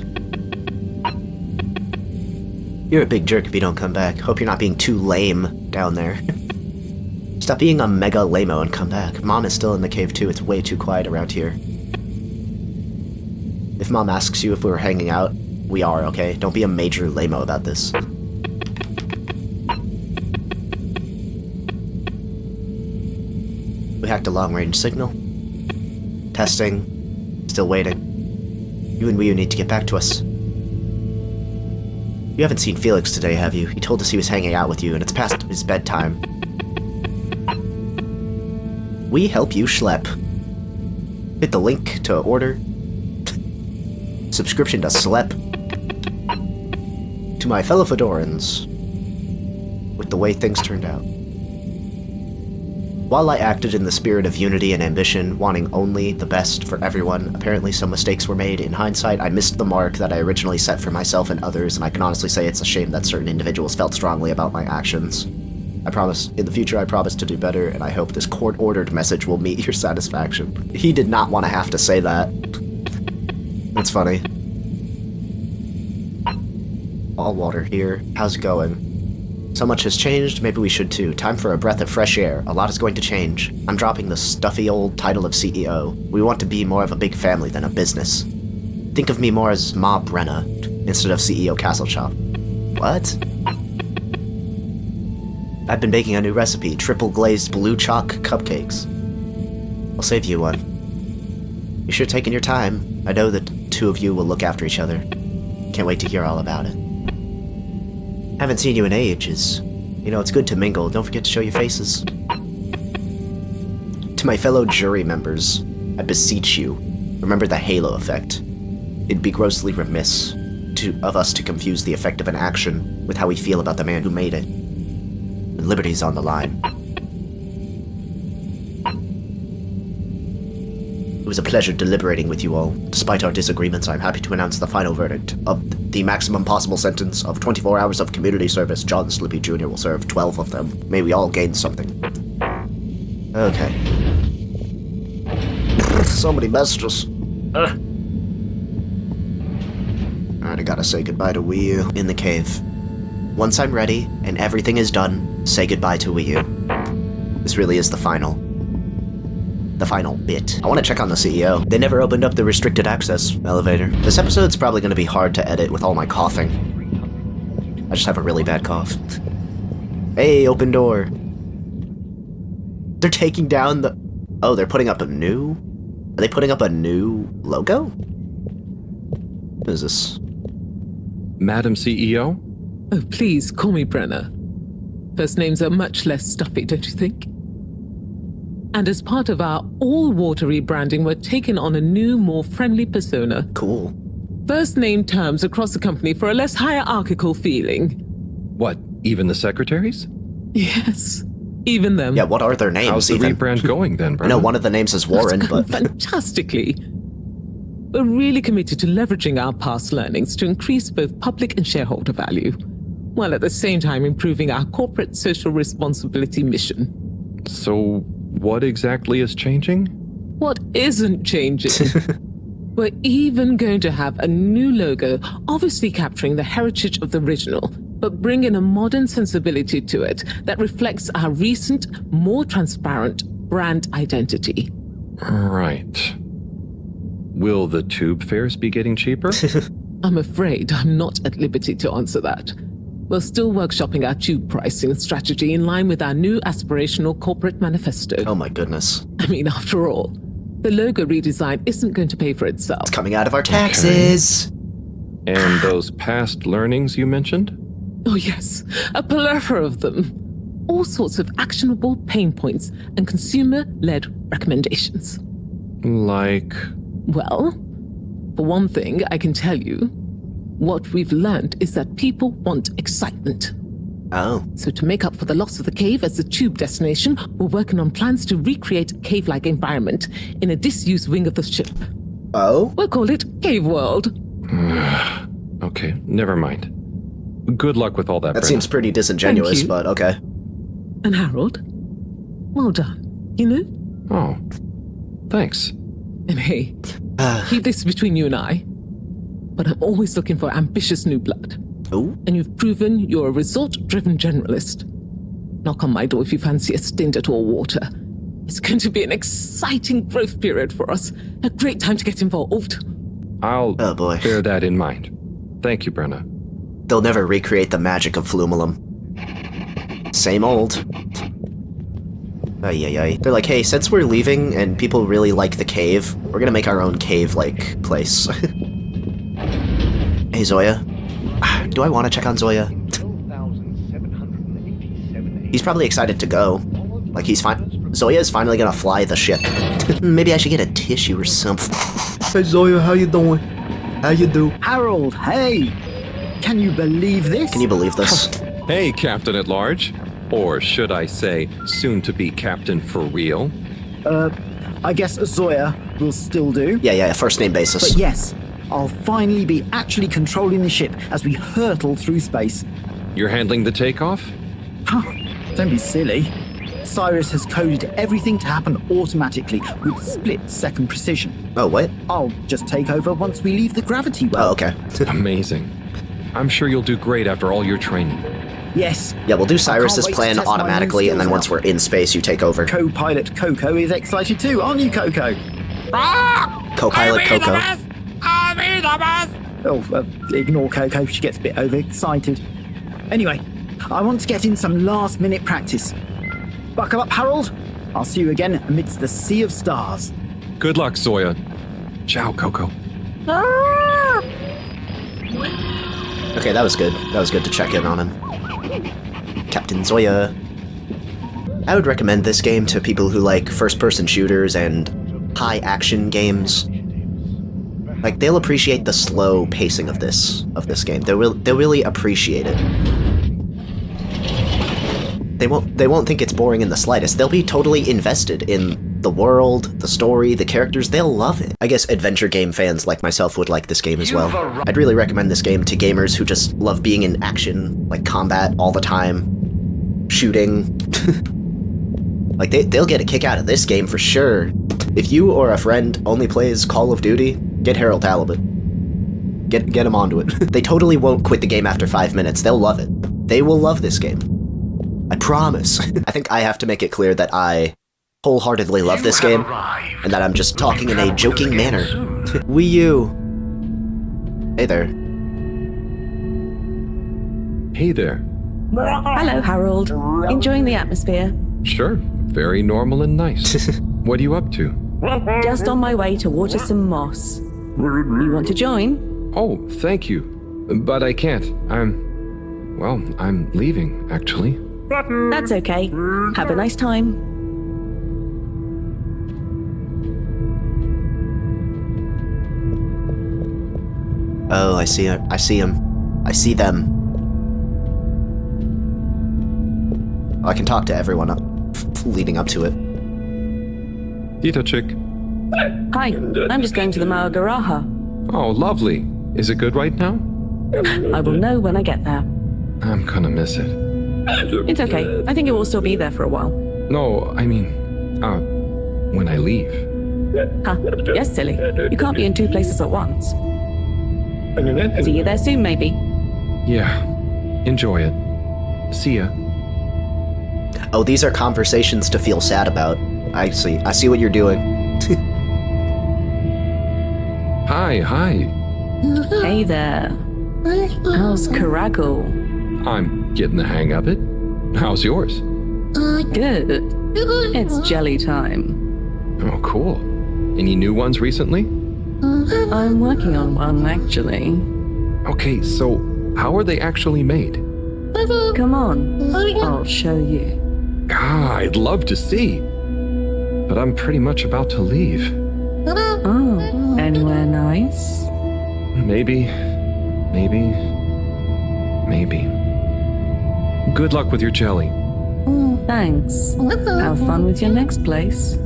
You're a big jerk if you don't come back. Hope you're not being too lame down there. Stop being a mega lame-o and come back. Mom is still in the cave too. It's way too quiet around here. If Mom asks you if we were hanging out, we are, okay? Don't be a major lame-o about this. We hacked a long-range signal. Testing. Still waiting. You and Wiyu need to get back to us. You haven't seen Felix today, have you? He told us he was hanging out with you, and it's past his bedtime. We help you schlep. Hit the link to order. Subscription to Slep. To my fellow Fedorans. With the way things turned out. While I acted in the spirit of unity and ambition, wanting only the best for everyone, apparently some mistakes were made. In hindsight, I missed the mark that I originally set for myself and others, and I can honestly say it's a shame that certain individuals felt strongly about my actions. I promise, in the future I promise to do better, and I hope this court-ordered message will meet your satisfaction. He did not want to have to say that. That's funny. All water here. How's it going? So much has changed, maybe we should too. Time for a breath of fresh air. A lot is going to change. I'm dropping the stuffy old title of CEO. We want to be more of a big family than a business. Think of me more as Ma Brenna, instead of CEO Castlechop. What? I've been baking a new recipe, triple glazed blue chalk cupcakes. I'll save you one. You should have taken your time. I know the two of you will look after each other. Can't wait to hear all about it. Haven't seen you in ages. You know, it's good to mingle. Don't forget to show your faces. To my fellow jury members, I beseech you, remember the halo effect. It'd be grossly remiss of us to confuse the effect of an action with how we feel about the man who made it. And liberty's on the line. It was a pleasure deliberating with you all. Despite our disagreements, I'm happy to announce the final verdict of the maximum possible sentence of 24 hours of community service. John Slippy Jr. will serve 12 of them. May we all gain something. Okay. Somebody messages. Alright, I gotta say goodbye to Wiyu in the cave. Once I'm ready and everything is done, say goodbye to Wiyu. This really is the final bit. I want to check on the CEO. They never opened up the restricted access elevator. This episode's probably going to be hard to edit with all my coughing. I just have a really bad cough. Hey, open door. They're taking down the... Oh, they're putting up a new... Are they putting up a new logo? What is this? Madam CEO? Oh, please, call me Brenna. First names are much less stuffy, don't you think? And as part of our all-water rebranding, we're taking on a new, more friendly persona. Cool. First name terms across the company for a less hierarchical feeling. What, even the secretaries? Yes, even them. Yeah, what are their names? How's the rebrand going then, Brenna? I know one of the names is Warren, but... Fantastically. We're really committed to leveraging our past learnings to increase both public and shareholder value, while at the same time improving our corporate social responsibility mission. So, what exactly is changing? What isn't changing? We're even going to have a new logo, obviously capturing the heritage of the original, but bringing a modern sensibility to it that reflects our recent, more transparent brand identity. Right. Will the tube fares be getting cheaper? I'm afraid I'm not at liberty to answer that. We're still workshopping our tube pricing strategy in line with our new aspirational corporate manifesto. Oh my goodness. I mean, after all, the logo redesign isn't going to pay for itself. It's coming out of our taxes. Okay. And those past learnings you mentioned? Oh yes, a plethora of them. All sorts of actionable pain points and consumer-led recommendations. Like? Well, for one thing, I can tell you, what we've learned is that people want excitement. Oh. So to make up for the loss of the cave as the tube destination, we're working on plans to recreate a cave-like environment in a disused wing of the ship. Oh? We'll call it Cave World. Okay, never mind. Good luck with all that, That Brenna. seems pretty disingenuous, but okay. And Harold, well done, you know? Oh, thanks. And hey, keep this between you and I, but I'm always looking for ambitious new blood. Oh? And you've proven you're a resort-driven generalist. Knock on my door if you fancy a stint at all water. It's going to be an exciting growth period for us. A great time to get involved. I'll Oh boy. bear that in mind. Thank you, Brenna. They'll never recreate the magic of Flumelum. Same old. Ay. They're like, hey, since we're leaving and people really like the cave, we're gonna make our own cave-like place. Hey, Zoya. Do I want to check on Zoya? He's probably excited to go. Like, he's fine. Zoya's finally gonna fly the ship. Maybe I should get a tissue or something. Hey, Zoya, how you doing? How you do? Harold, hey! Can you believe this? Can you believe this? Hey, Captain at Large. Or should I say, soon-to-be Captain for real? I guess Zoya will still do. Yeah, first name basis. But yes, I'll finally be actually controlling the ship as we hurtle through space. You're handling the takeoff? Don't be silly. Cyrus has coded everything to happen automatically with split-second precision. Oh, what? I'll just take over once we leave the gravity well. Oh, okay. Amazing. I'm sure you'll do great after all your training. Yes. Yeah, we'll do Cyrus's plan automatically, and then once we're in space, you take over. Co-pilot Coco is excited too, aren't you, Coco? Co-pilot Coco. Oh, ignore Coco, she gets a bit overexcited. Anyway, I want to get in some last-minute practice. Buckle up, Harold. I'll see you again amidst the sea of stars. Good luck, Zoya. Ciao, Coco. Okay, that was good. That was good to check in on him. Captain Zoya. I would recommend this game to people who like first-person shooters and high-action games. Like, they'll appreciate the slow pacing of this game. They'll really appreciate it. They won't think it's boring in the slightest. They'll be totally invested in the world, the story, the characters. They'll love it. I guess adventure game fans like myself would like this game as well. I'd really recommend this game to gamers who just love being in action, like combat all the time, shooting. Like, they'll get a kick out of this game for sure. If you or a friend only plays Call of Duty, get Harold Halibut. Get him onto it. They totally won't quit the game after 5 minutes. They'll love it. They will love this game. I promise. I think I have to make it clear that I wholeheartedly love this game, and that I'm just talking in a joking manner. Wii U. Hey there. Hey there. Hello, Harold. Enjoying the atmosphere? Sure. Very normal and nice. What are you up to? Just on my way to water some moss. You want to join? Oh, thank you. But I can't. I'm leaving, actually. That's okay. Have a nice time. Oh, I see him. I see them. I can talk to everyone leading up to it. Dita chick. Hi, I'm just going to the Maugaraha. Oh, lovely. Is it good right now? I will know when I get there. I'm gonna miss it. It's okay. I think it will still be there for a while. No, I mean, when I leave. Huh? Yes, silly. You can't be in two places at once. See you there soon, maybe. Yeah. Enjoy it. See ya. Oh, these are conversations to feel sad about. I see what you're doing. Hi. Hey there. How's Caracal? I'm getting the hang of it. How's yours? Good. It's jelly time. Oh, cool. Any new ones recently? I'm working on one, actually. Okay, so how are they actually made? Come on, I'll show you. I'd love to see. But I'm pretty much about to leave. Oh, anywhere nice? Maybe. Good luck with your jelly. Thanks. Have fun with your next place.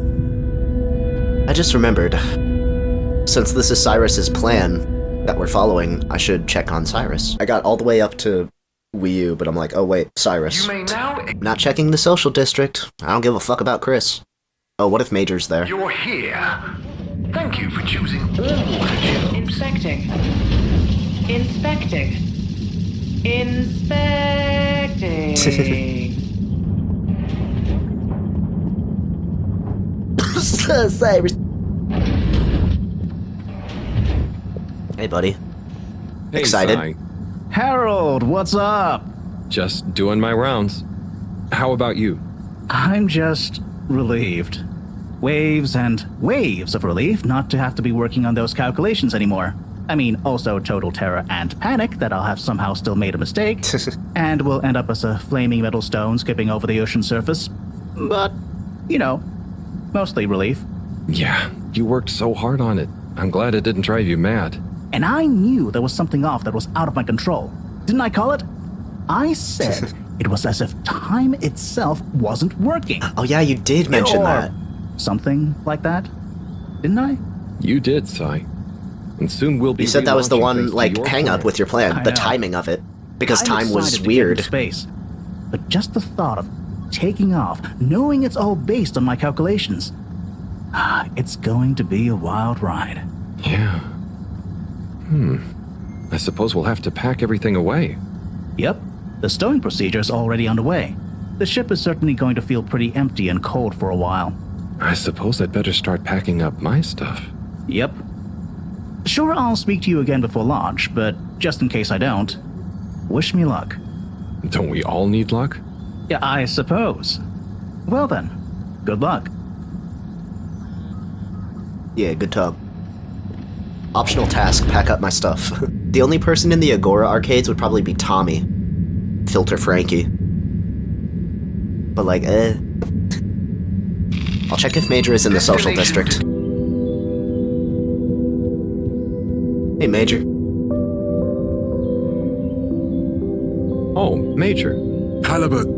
I just remembered. Since this is Cyrus's plan that we're following, I should check on Cyrus. I got all the way up to Wii U, but I'm like, oh wait, Cyrus. Not checking the social district. I don't give a fuck about Chris. Oh, what if Major's there? You're here. Thank you for choosing all to choose. Inspecting. Cyrus. Hey, buddy. Hey, Excited? Cy. Harold, what's up? Just doing my rounds. How about you? I'm just relieved. Waves and waves of relief not to have to be working on those calculations anymore. I mean, also total terror and panic that I'll have somehow still made a mistake, and will end up as a flaming metal stone skipping over the ocean surface. But, you know, mostly relief. Yeah, you worked so hard on it. I'm glad it didn't drive you mad. And I knew there was something off that was out of my control. Didn't I call it? I said it was as if time itself wasn't working. Oh yeah, you did mention that. Something like that, didn't I? You did, Sai. And soon we'll be. You said that was the relaunching one, things to like, your hang up plan. with your plan, I the know. timing of it. Because I time was decided to get weird. into space. But just the thought of taking off, knowing it's all based on my calculations, it's going to be a wild ride. Yeah. I suppose we'll have to pack everything away. Yep, the stowing procedure is already underway. The ship is certainly going to feel pretty empty and cold for a while. I suppose I'd better start packing up my stuff. Yep. Sure, I'll speak to you again before launch, but just in case I don't, wish me luck. Don't we all need luck? Yeah, I suppose. Well then, good luck. Yeah, good talk. Optional task, pack up my stuff. The only person in the Agora arcades would probably be Tommy. Filter Frankie. But like, I'll check if Major is in the social district. Hey, Major. Oh, Major. Halibut.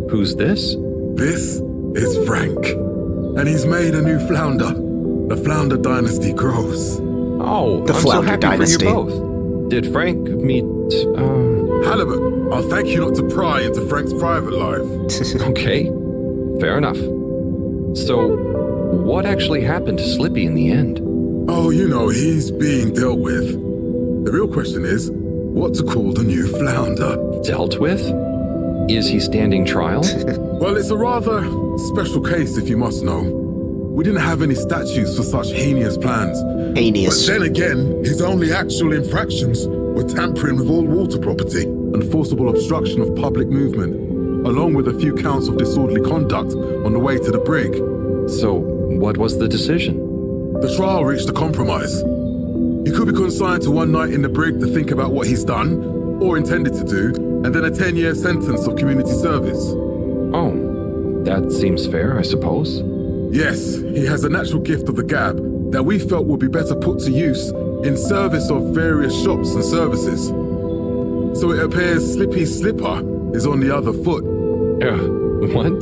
Who's this? This is Frank. And he's made a new flounder. The Flounder dynasty grows. Oh, The I'm Flounder so happy dynasty. for you both. Did Frank meet, Halibut, I'll thank you not to pry into Frank's private life. Okay, fair enough. So, what actually happened to Slippy in the end? Oh, you know, he's being dealt with. The real question is, what to call the new flounder? Dealt with? Is he standing trial? Well, it's a rather special case, if you must know. We didn't have any statutes for such heinous plans. Heinous. But then again, his only actual infractions were tampering with all water property and forcible obstruction of public movement, along with a few counts of disorderly conduct on the way to the brig. So, what was the decision? The trial reached a compromise. He could be consigned to one night in the brig to think about what he's done, or intended to do, and then a 10-year sentence of community service. Oh, that seems fair, I suppose. Yes, he has a natural gift of the gab that we felt would be better put to use in service of various shops and services. So it appears Slippy Slipper is on the other foot.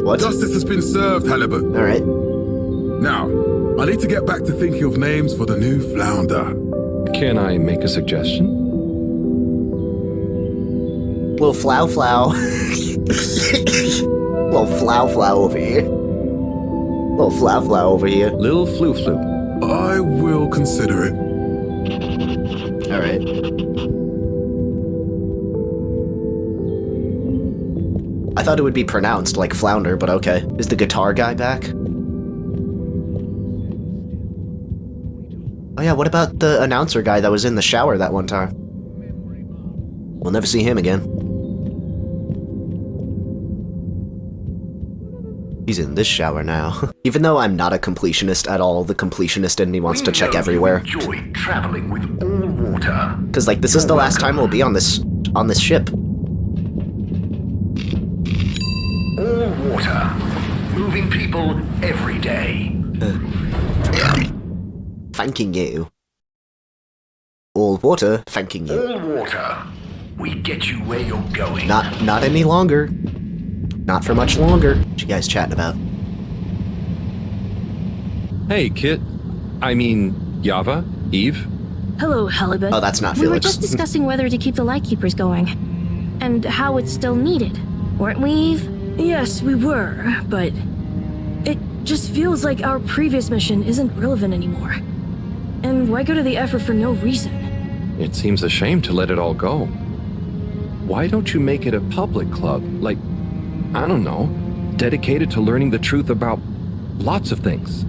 What? Justice has been served, Halibut. All right. Now, I need to get back to thinking of names for the new flounder. Can I make a suggestion? Little flow flow. Little flow flow over here. Little flow flow over here. Lil Flu Flu. I will consider it. All right. I thought it would be pronounced like flounder, but okay. Is the guitar guy back? Oh yeah, what about the announcer guy that was in the shower that one time? We'll never see him again. He's in this shower now. Even though I'm not a completionist at all, the completionist in me wants to check everywhere. Enjoy traveling with all water. Cause like this is the last time we'll be on this ship. All water. Moving people every day. Thanking you. All water, thanking you. All water. We get you where you're going. Not any longer. Not for much longer. What you guys chatting about? Hey, Kit. I mean, Yava? Eve? Hello, Halibut. Oh, that's not We were Felix. just discussing whether to keep the Lightkeepers going. And how it's still needed. Weren't we, Eve? Yes, we were, but it just feels like our previous mission isn't relevant anymore. And why go to the effort for no reason? It seems a shame to let it all go. Why don't you make it a public club? Like, I don't know, dedicated to learning the truth about lots of things.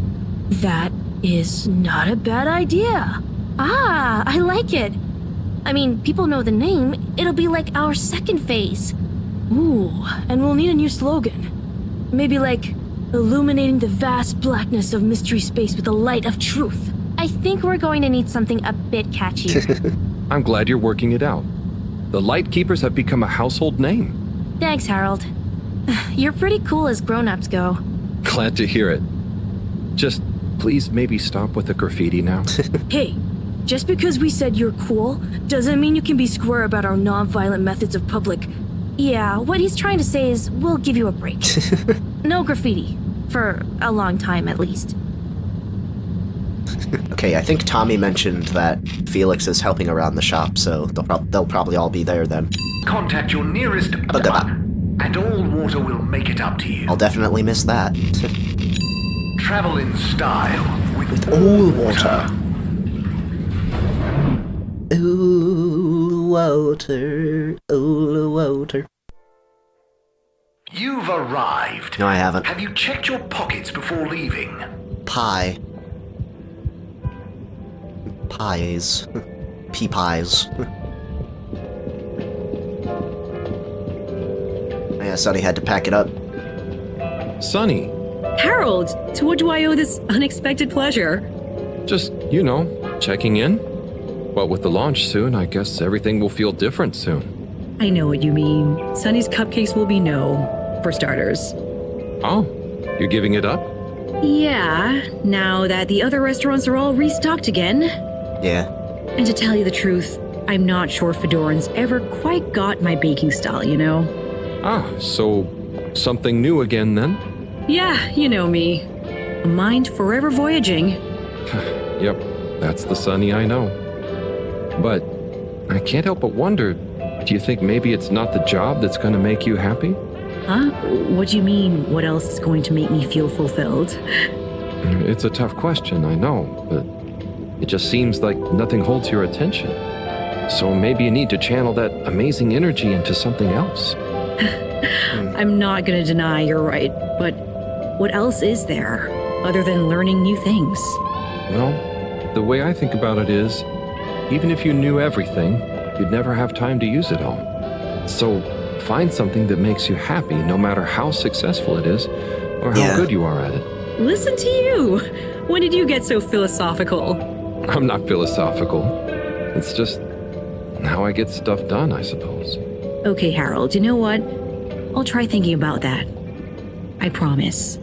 That is not a bad idea. Ah, I like it. I mean, people know the name. It'll be like our 2nd phase. Ooh, and we'll need a new slogan. Maybe like, illuminating the vast blackness of mystery space with the light of truth. I think we're going to need something a bit catchier. I'm glad you're working it out. The Lightkeepers have become a household name. Thanks, Harold. You're pretty cool as grown-ups go. Glad to hear it. Just please maybe stop with the graffiti now. Hey, just because we said you're cool doesn't mean you can be square about our non-violent methods of public. Yeah, what he's trying to say is we'll give you a break. No graffiti. For a long time, at least. Okay, I think Tommy mentioned that Felix is helping around the shop, so they'll probably all be there then. Contact your nearest and all water will make it up to you. I'll definitely miss that. Travel in style with all water. Ooh, water, ooh, water. You've arrived. No, I haven't. Have you checked your pockets before leaving? Pie. Pies. Pea pies. Yeah, Sonny had to pack it up. Sonny. Harold, to what do I owe this unexpected pleasure? Just, checking in. But with the launch soon, I guess everything will feel different soon. I know what you mean. Sonny's cupcakes will be no, for starters. Oh, you're giving it up? Yeah, now that the other restaurants are all restocked again. Yeah. And to tell you the truth, I'm not sure Fedoran's ever quite got my baking style, Ah, so something new again then? Yeah, you know me. A mind forever voyaging. Yep, that's the Sonny I know. But I can't help but wonder, do you think maybe it's not the job that's going to make you happy? Huh? What do you mean, what else is going to make me feel fulfilled? It's a tough question, I know, but it just seems like nothing holds your attention. So maybe you need to channel that amazing energy into something else. I'm not going to deny you're right, but what else is there other than learning new things? Well, the way I think about it is, even if you knew everything, you'd never have time to use it all. So find something that makes you happy, no matter how successful it is, or how good you are at it. Listen to you! When did you get so philosophical? I'm not philosophical. It's just how I get stuff done, I suppose. Okay, Harold, you know what? I'll try thinking about that. I promise.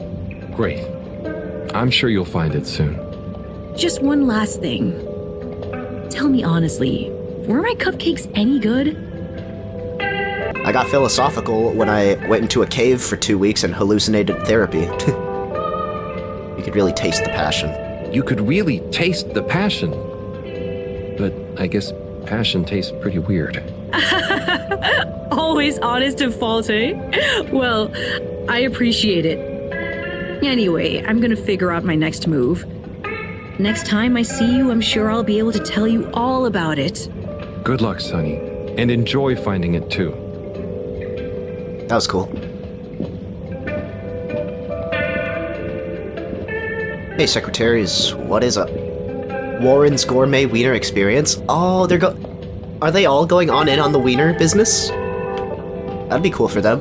Great. I'm sure you'll find it soon. Just one last thing. Tell me honestly, were my cupcakes any good? I got philosophical when I went into a cave for 2 weeks and hallucinated therapy. You could really taste the passion. You could really taste the passion. But I guess passion tastes pretty weird. Always honest and faulty. Well, I appreciate it. Anyway, I'm gonna figure out my next move. Next time I see you, I'm sure I'll be able to tell you all about it. Good luck, Sonny. And enjoy finding it too. That was cool. Hey, secretaries, what is up? Warren's Gourmet Wiener Experience? Oh, are they all going on in on the wiener business? That'd be cool for them.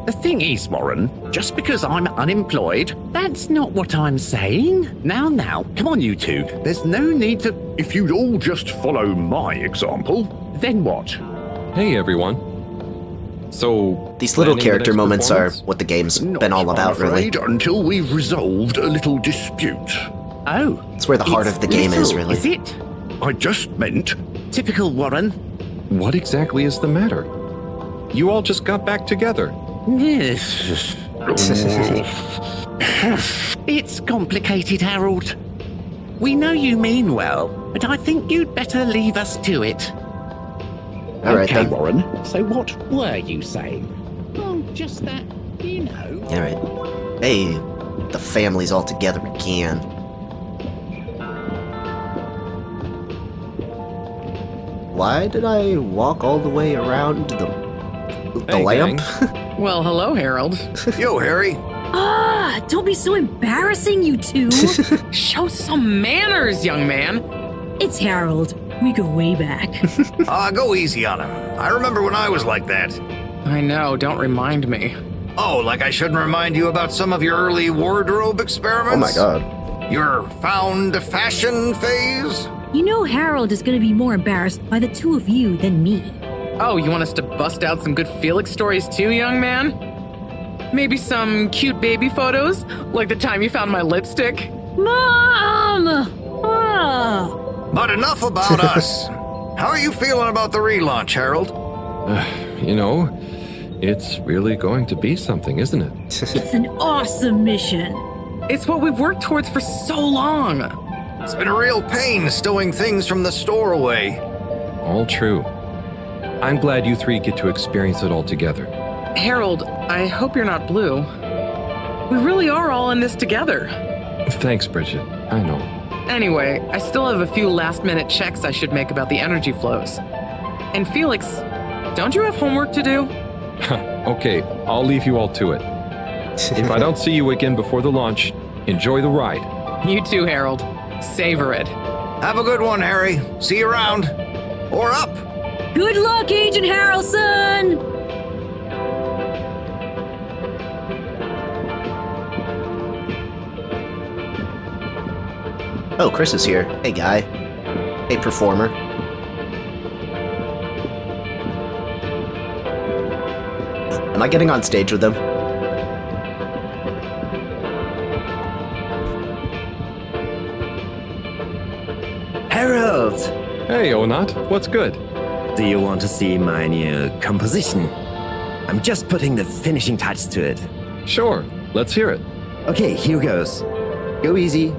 The thing is, Warren, just because I'm unemployed, that's not what I'm saying. Now, come on, you two. There's no need to... If you'd all just follow my example... Then what? Hey, everyone. So... These little character moments are what the game's been all about, really. Until we've resolved a little dispute. Oh. It's where the heart of the game is, really. Is it? I just meant... Typical Warren. What exactly is the matter? You all just got back together. Yes. It's complicated, Harold. We know you mean well, but I think you'd better leave us to it. All right, okay, then. Warren. So what were you saying? Oh, just that, All right. Hey, the family's all together again. Why did I walk all the way around the lamp? Well, hello, Harold. Yo, Harry. Ah, don't be so embarrassing, you two. Show some manners, young man. It's Harold. We go way back. Go easy on him. I remember when I was like that. I know, don't remind me. Oh, like I shouldn't remind you about some of your early wardrobe experiments? Oh my god. Your found fashion phase? You know Harold is going to be more embarrassed by the two of you than me. Oh, you want us to bust out some good Felix stories too, young man? Maybe some cute baby photos? Like the time you found my lipstick? Mom! Ah. But enough about us. How are you feeling about the relaunch, Harold? You know, it's really going to be something, isn't it? It's an awesome mission. It's what we've worked towards for so long. It's been a real pain stowing things from the store away. All true. I'm glad you three get to experience it all together. Harold, I hope you're not blue. We really are all in this together. Thanks, Bridget. I know. Anyway, I still have a few last-minute checks I should make about the energy flows. And Felix, don't you have homework to do? Okay, I'll leave you all to it. If I don't see you again before the launch, enjoy the ride. You too, Harold. Savor it. Have a good one, Harry. See you around. Or up. Good luck, Agent Harrelson! Oh, Chris is here. Hey, guy. Hey, performer. Am I getting on stage with him? Harold! Hey, Onat. What's good? Do you want to see my new composition? I'm just putting the finishing touch to it. Sure. Let's hear it. Okay, here goes. Go easy.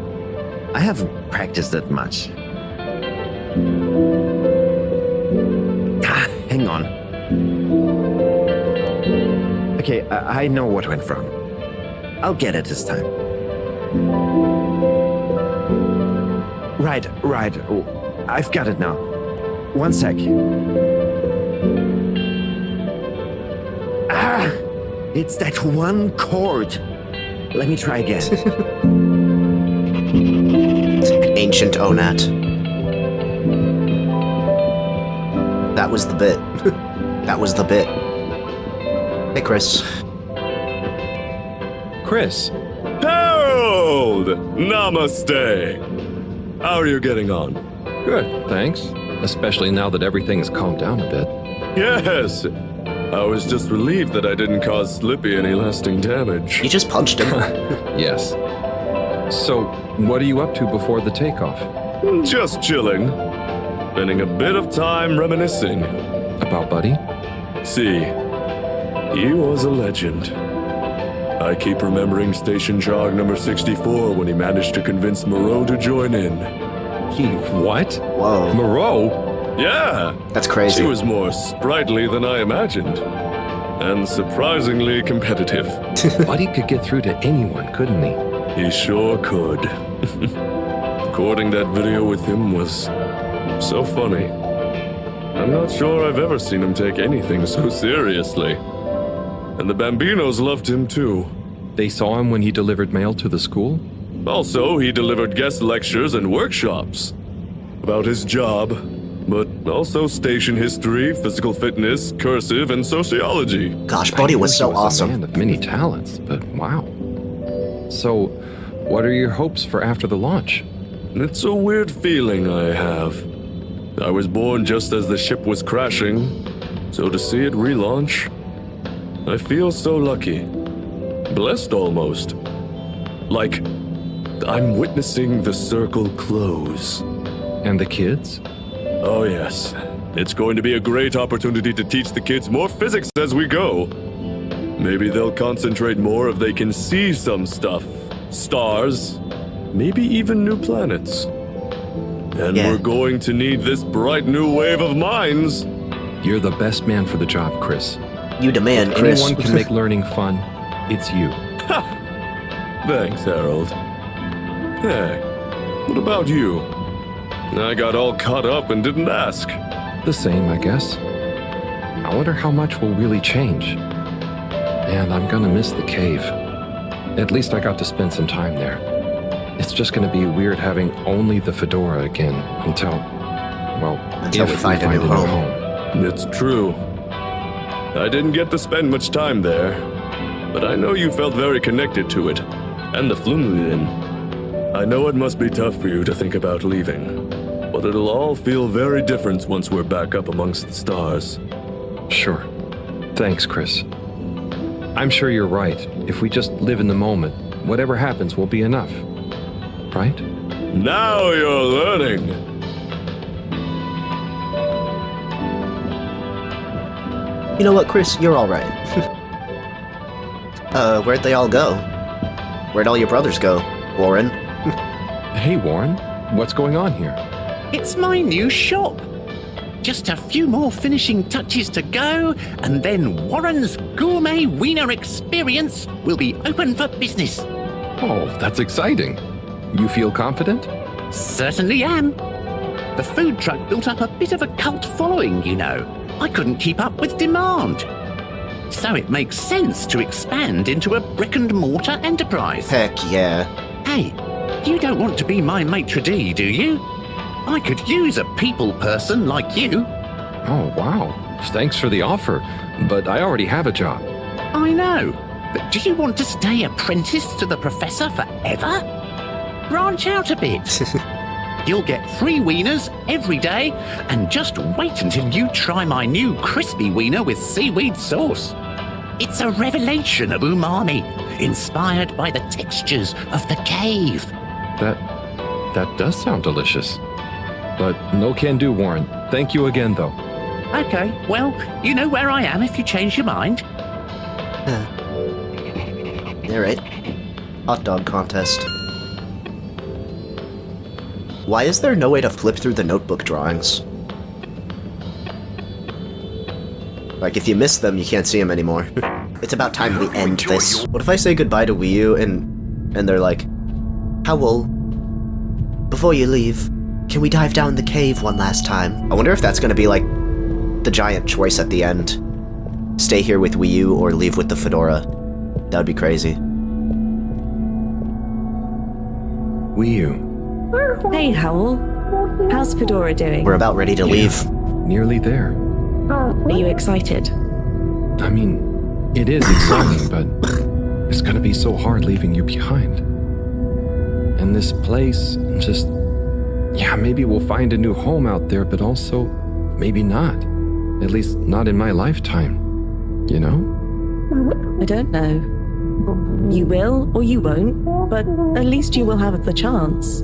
I haven't practiced that much. Hang on. Okay, I know what went wrong. I'll get it this time. Right. Oh, I've got it now. One sec. It's that one chord. Let me try again. Ancient Onat. That was the bit. That was the bit. Hey, Chris. Chris. Harold! Namaste! How are you getting on? Good, thanks. Especially now that everything has calmed down a bit. Yes! I was just relieved that I didn't cause Slippy any lasting damage. You just punched him. Yes. So, what are you up to before the takeoff? Just chilling. Spending a bit of time reminiscing. About Buddy? See, he was a legend. I keep remembering Station Jog number 64 when he managed to convince Moreau to join in. He what? Whoa. Moreau? Yeah. That's crazy. She was more sprightly than I imagined. And surprisingly competitive. Buddy could get through to anyone, couldn't he? He sure could. Recording that video with him was so funny. I'm not sure I've ever seen him take anything so seriously. And the Bambinos loved him too. They saw him when he delivered mail to the school? Also, he delivered guest lectures and workshops about his job, but also station history, physical fitness, cursive, and sociology. Gosh, Buddy was so awesome. A man of many talents, but wow. So, what are your hopes for after the launch? It's a weird feeling I have. I was born just as the ship was crashing, so to see it relaunch, I feel so lucky. Blessed almost. Like, I'm witnessing the circle close. And the kids? Oh yes. It's going to be a great opportunity to teach the kids more physics as we go. Maybe they'll concentrate more if they can see some stuff. Stars. Maybe even new planets. And we're going to need this bright new wave of minds. You're the best man for the job, Chris. You demand, if Chris. anyone can make learning fun, it's you. Thanks, Harold. Hey, what about you? I got all caught up and didn't ask. The same, I guess. I wonder how much will really change. And I'm gonna miss the cave. At least I got to spend some time there. It's just gonna be weird having only the fedora again until we find a new home. It's true. I didn't get to spend much time there. but I know you felt very connected to it, and the Flumlin. I know it must be tough for you to think about leaving, but it'll all feel very different once we're back up amongst the stars. Sure. Thanks, Chris. I'm sure you're right. If we just live in the moment, whatever happens will be enough. Right? Now you're learning! You know what, Chris? You're alright. Where'd they all go? Where'd all your brothers go, Warren? Hey, Warren. What's going on here? It's my new shop. Just a few more finishing touches to go, and then Warren's Gourmet Wiener Experience will be open for business. Oh, that's exciting. You feel confident? Certainly am. The food truck built up a bit of a cult following, you know. I couldn't keep up with demand. So it makes sense to expand into a brick-and-mortar enterprise. Heck yeah. Hey, you don't want to be my maitre d', do you? I could use a people person like you. Oh, wow. Thanks for the offer, but I already have a job. I know, but do you want to stay apprenticed to the professor forever? Branch out a bit. You'll get free wieners every day, and just wait until you try my new crispy wiener with seaweed sauce. It's a revelation of umami, inspired by the textures of the cave. That does sound delicious. But no can do, Warren. Thank you again, though. Okay, well, you know where I am if you change your mind. Alright. Hot dog contest. Why is there no way to flip through the notebook drawings? Like, if you miss them, you can't see them anymore. It's about time we end this. What if I say goodbye to Wii U and they're like, Howell, before you leave, can we dive down the cave one last time? I wonder if that's gonna be like the giant choice at the end. Stay here with Wii U or leave with the fedora. That would be crazy. Wii U. Hey, Howell. How's Fedora doing? We're about ready to leave. Nearly there. Are you excited? I mean, it is exciting, but it's gonna be so hard leaving you behind. And this place, just... Yeah, maybe we'll find a new home out there, but also, maybe not. At least not in my lifetime. You know? I don't know. You will or you won't, but at least you will have the chance.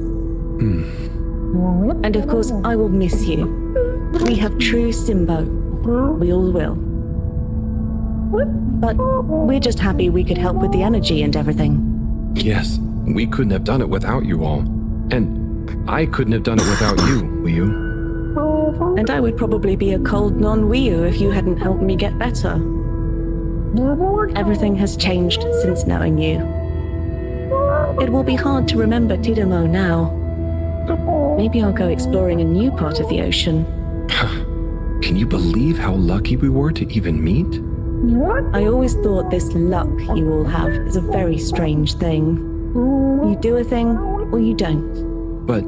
And of course, I will miss you. We have true Simbo. We all will. But we're just happy we could help with the energy and everything. Yes, we couldn't have done it without you all. And I couldn't have done it without you, Wii U. And I would probably be a cold non-Wii U if you hadn't helped me get better. Everything has changed since knowing you. It will be hard to remember Tidomo now. Maybe I'll go exploring a new part of the ocean. Can you believe how lucky we were to even meet? I always thought this luck you all have is a very strange thing. You do a thing, or you don't. But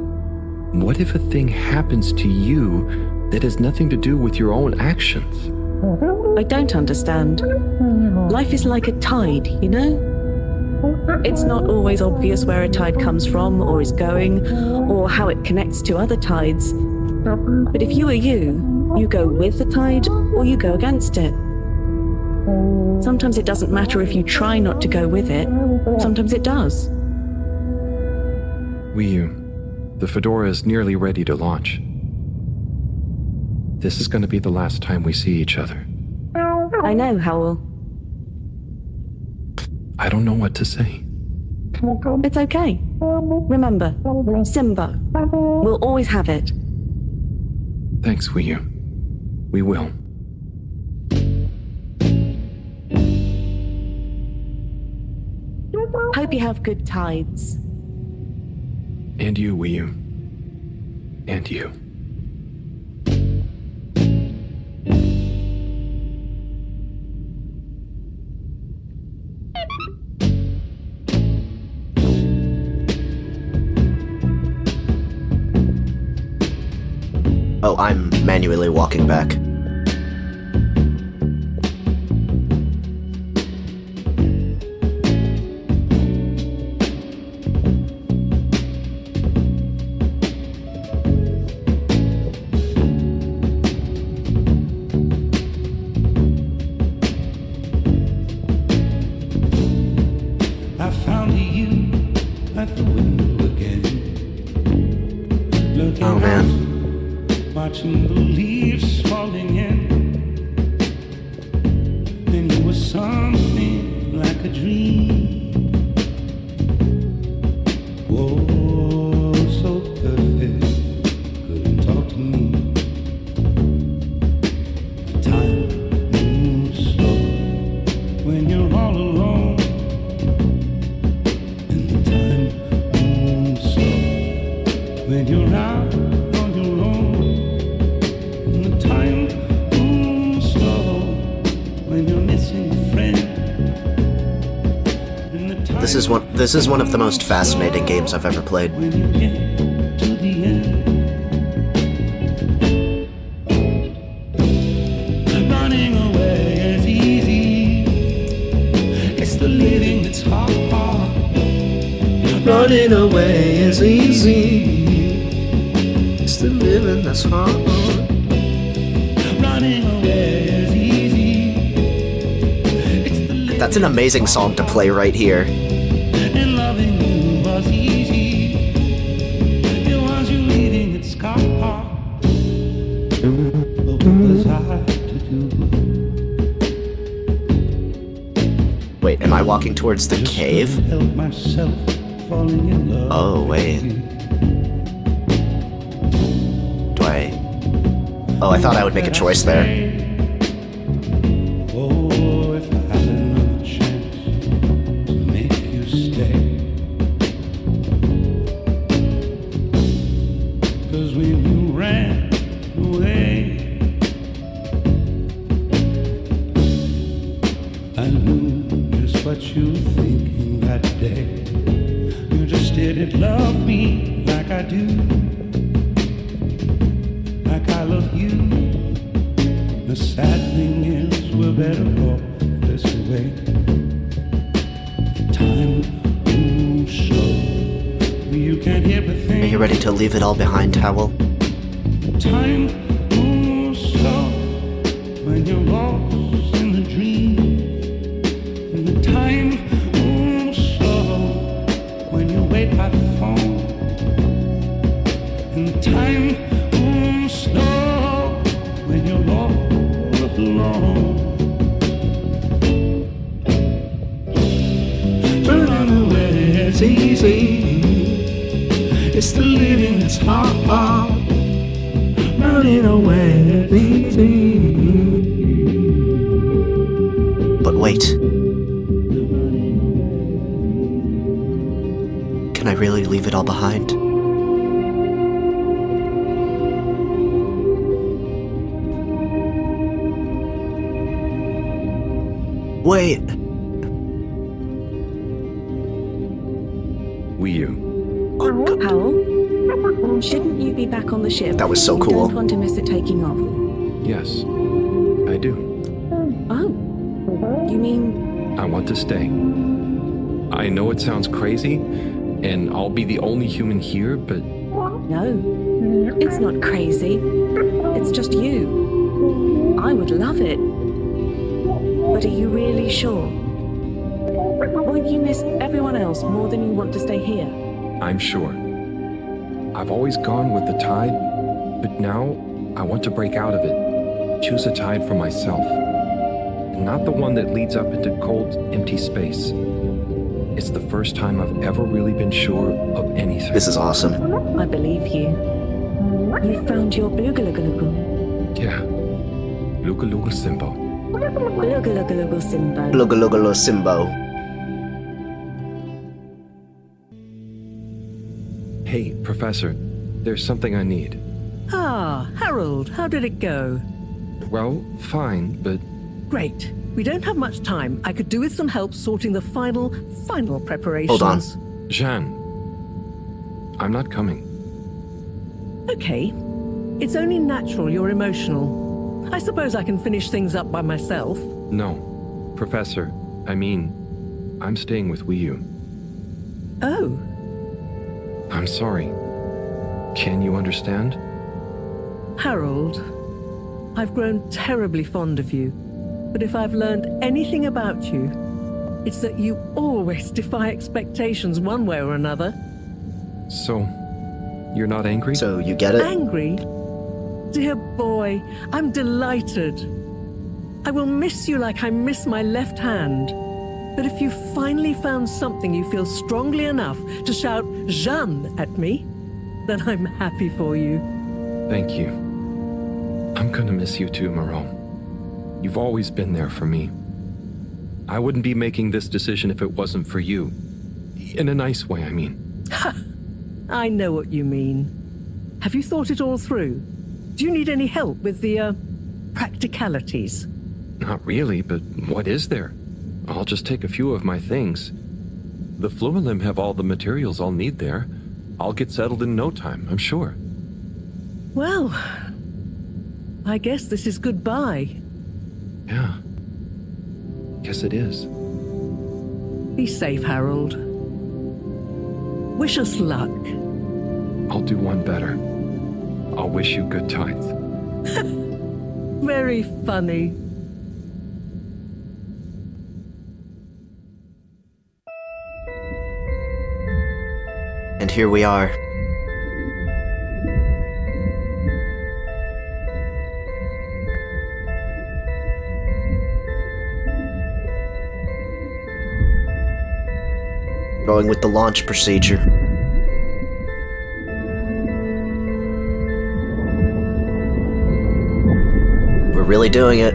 what if a thing happens to you that has nothing to do with your own actions? I don't understand. Life is like a tide, you know? It's not always obvious where a tide comes from, or is going, or how it connects to other tides. But if you are you go with the tide, or you go against it. Sometimes it doesn't matter if you try not to go with it. Sometimes it does. Wii U, the Fedora is nearly ready to launch. This is going to be the last time we see each other. I know, Howell. I don't know what to say. It's okay. Remember, Simbo. We'll always have it. Thanks, Wii U. We will. Hope you have good tides. And you, Wii U. And you. Oh, I'm manually walking back. Oh man. Watching the leaves falling in, and you were something like a dream. Oh, so perfect, couldn't talk to me. Time moves slow when you're all alone, and the time moves slow when you're out. This is one of the most fascinating games I've ever played. Running away is easy. It's the living that's hard. Running away is easy. It's the living that's hard. Running away is easy. That's an amazing song to play right here. And loving you was easy. It was you leaving its scar. But what was I to do? Wait, am I walking towards the cave? Help myself falling in love. Oh, wait. Do I... Oh, I thought I would make a choice there. Oh, if I had another chance to make you stay. 'Cause when you ran away, I knew just what you were thinking that day. You just didn't love me like I do, like I love you. The sad thing is we're better off this way. Time moves slow. You can't hear the thing. Are you ready to leave it all behind, Howell? Time moves slow when you're lost in the dream. And the time moves slow when you wait by the phone. And the time moves slow when you're lost alone. Running away is easy. It's the living that's hard. Running away is easy. But wait. Can I really leave it all behind? Wait. Wiyu. Howell, shouldn't you be back on the ship? That was so You cool. don't want to miss it taking off. Yes, I do. Oh, you mean... I want to stay. I know it sounds crazy, and I'll be the only human here, but... No, it's not crazy. It's just you. I would love it. But are you really sure? Won't you miss everyone else more than you want to stay here? I'm sure. I've always gone with the tide, but now I want to break out of it. Choose a tide for myself. And not the one that leads up into cold, empty space. It's the first time I've ever really been sure of anything. This is awesome. I believe you. You found your Blugalugalugu. Yeah. Lugaluga Simbo. Blugalugalugu Simbo. Lugalugalo Simbo. Hey, Professor, there's something I need. Ah, Harold, how did it go? Well, fine, but... Great. We don't have much time. I could do with some help sorting the final preparations. Hold on. Jeanne, I'm not coming. Okay. It's only natural you're emotional. I suppose I can finish things up by myself. No. Professor, I mean, I'm staying with Wiyu. Oh. I'm sorry. Can you understand? Harold, I've grown terribly fond of you. But if I've learned anything about you, it's that you always defy expectations one way or another. So, you're not angry? So, you get it? Angry? Dear boy, I'm delighted. I will miss you like I miss my left hand. But if you finally found something you feel strongly enough to shout Jeanne at me, then I'm happy for you. Thank you. I'm gonna miss you too, Moreau. You've always been there for me. I wouldn't be making this decision if it wasn't for you. In a nice way, I mean. I know what you mean. Have you thought it all through? Do you need any help with the, practicalities? Not really, but what is there? I'll just take a few of my things. The Fluilim have all the materials I'll need there. I'll get settled in no time, I'm sure. Well, I guess this is goodbye. Yeah. Guess it is. Be safe, Harold. Wish us luck. I'll do one better. I'll wish you good tides. Very funny. And here we are. Going with the launch procedure. We're really doing it.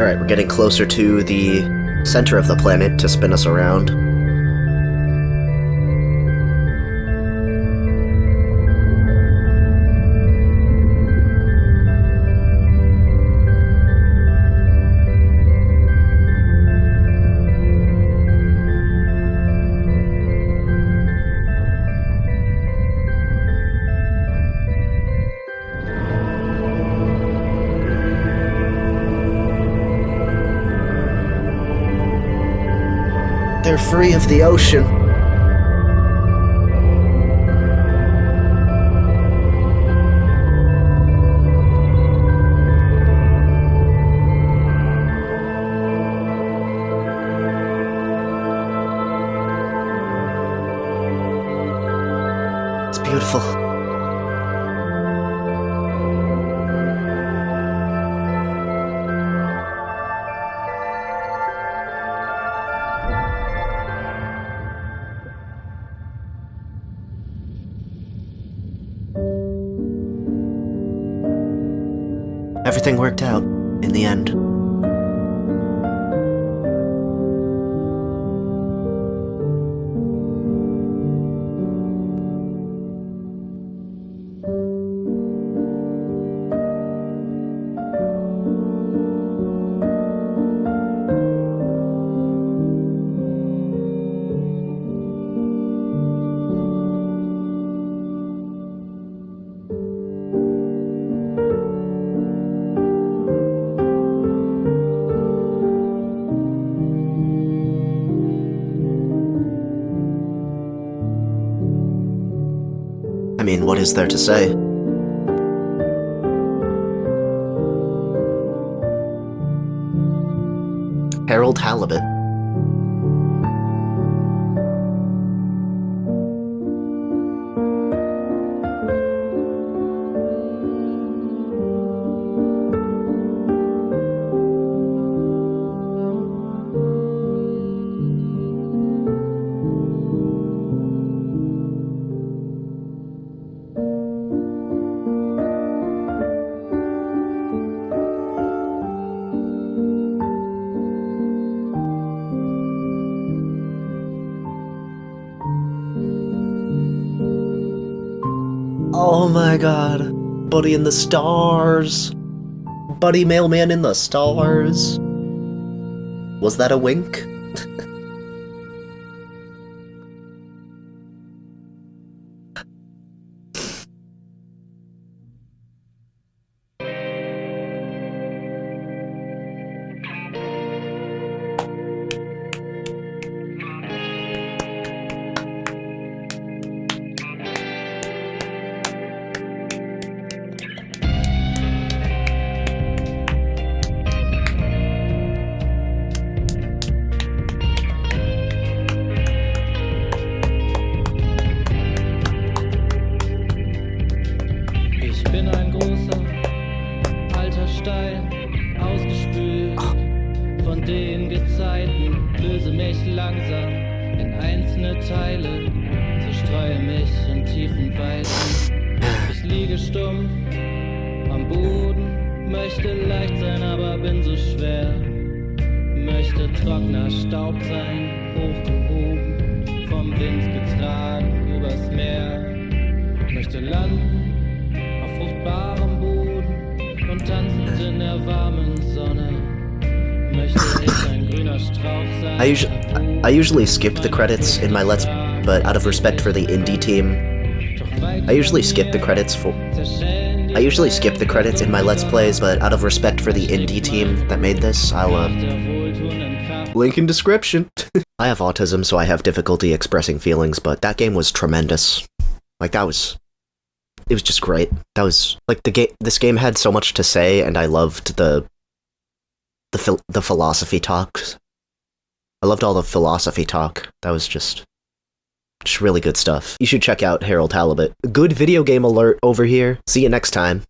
Alright, we're getting closer to the center of the planet to spin us around. They're free of the ocean. It's beautiful. Everything worked out in the end. I mean, what is there to say? Harold Halibut. Oh my god. Buddy in the stars. Buddy mailman in the stars. Was that a wink? Ich bin ein großer, alter Stein, ausgespült von den Gezeiten, löse mich langsam in einzelne Teile, zerstreue mich in tiefen Weiten. Ich liege stumpf am Boden, möchte leicht sein, aber bin so schwer. Möchte trockener Staub sein, hochgehoben, vom Wind getragen übers Meer. Möchte landen auf fruchtbarem Boden und tanzend in der warmen Sonne. Möchte ich ein grüner Strauch sein. I usually skip the credits in my Let's, but out of respect for the indie team, I usually skip the credits in my Let's Plays, but out of respect for the indie team that made this, I'll, link in description. I have autism, so I have difficulty expressing feelings, but that game was tremendous. Like, it was just great. That was, like, this game had so much to say, and I loved the philosophy talks. I loved all the philosophy talk. That was just really good stuff. You should check out Harold Halibut. Good video game alert over here. See you next time.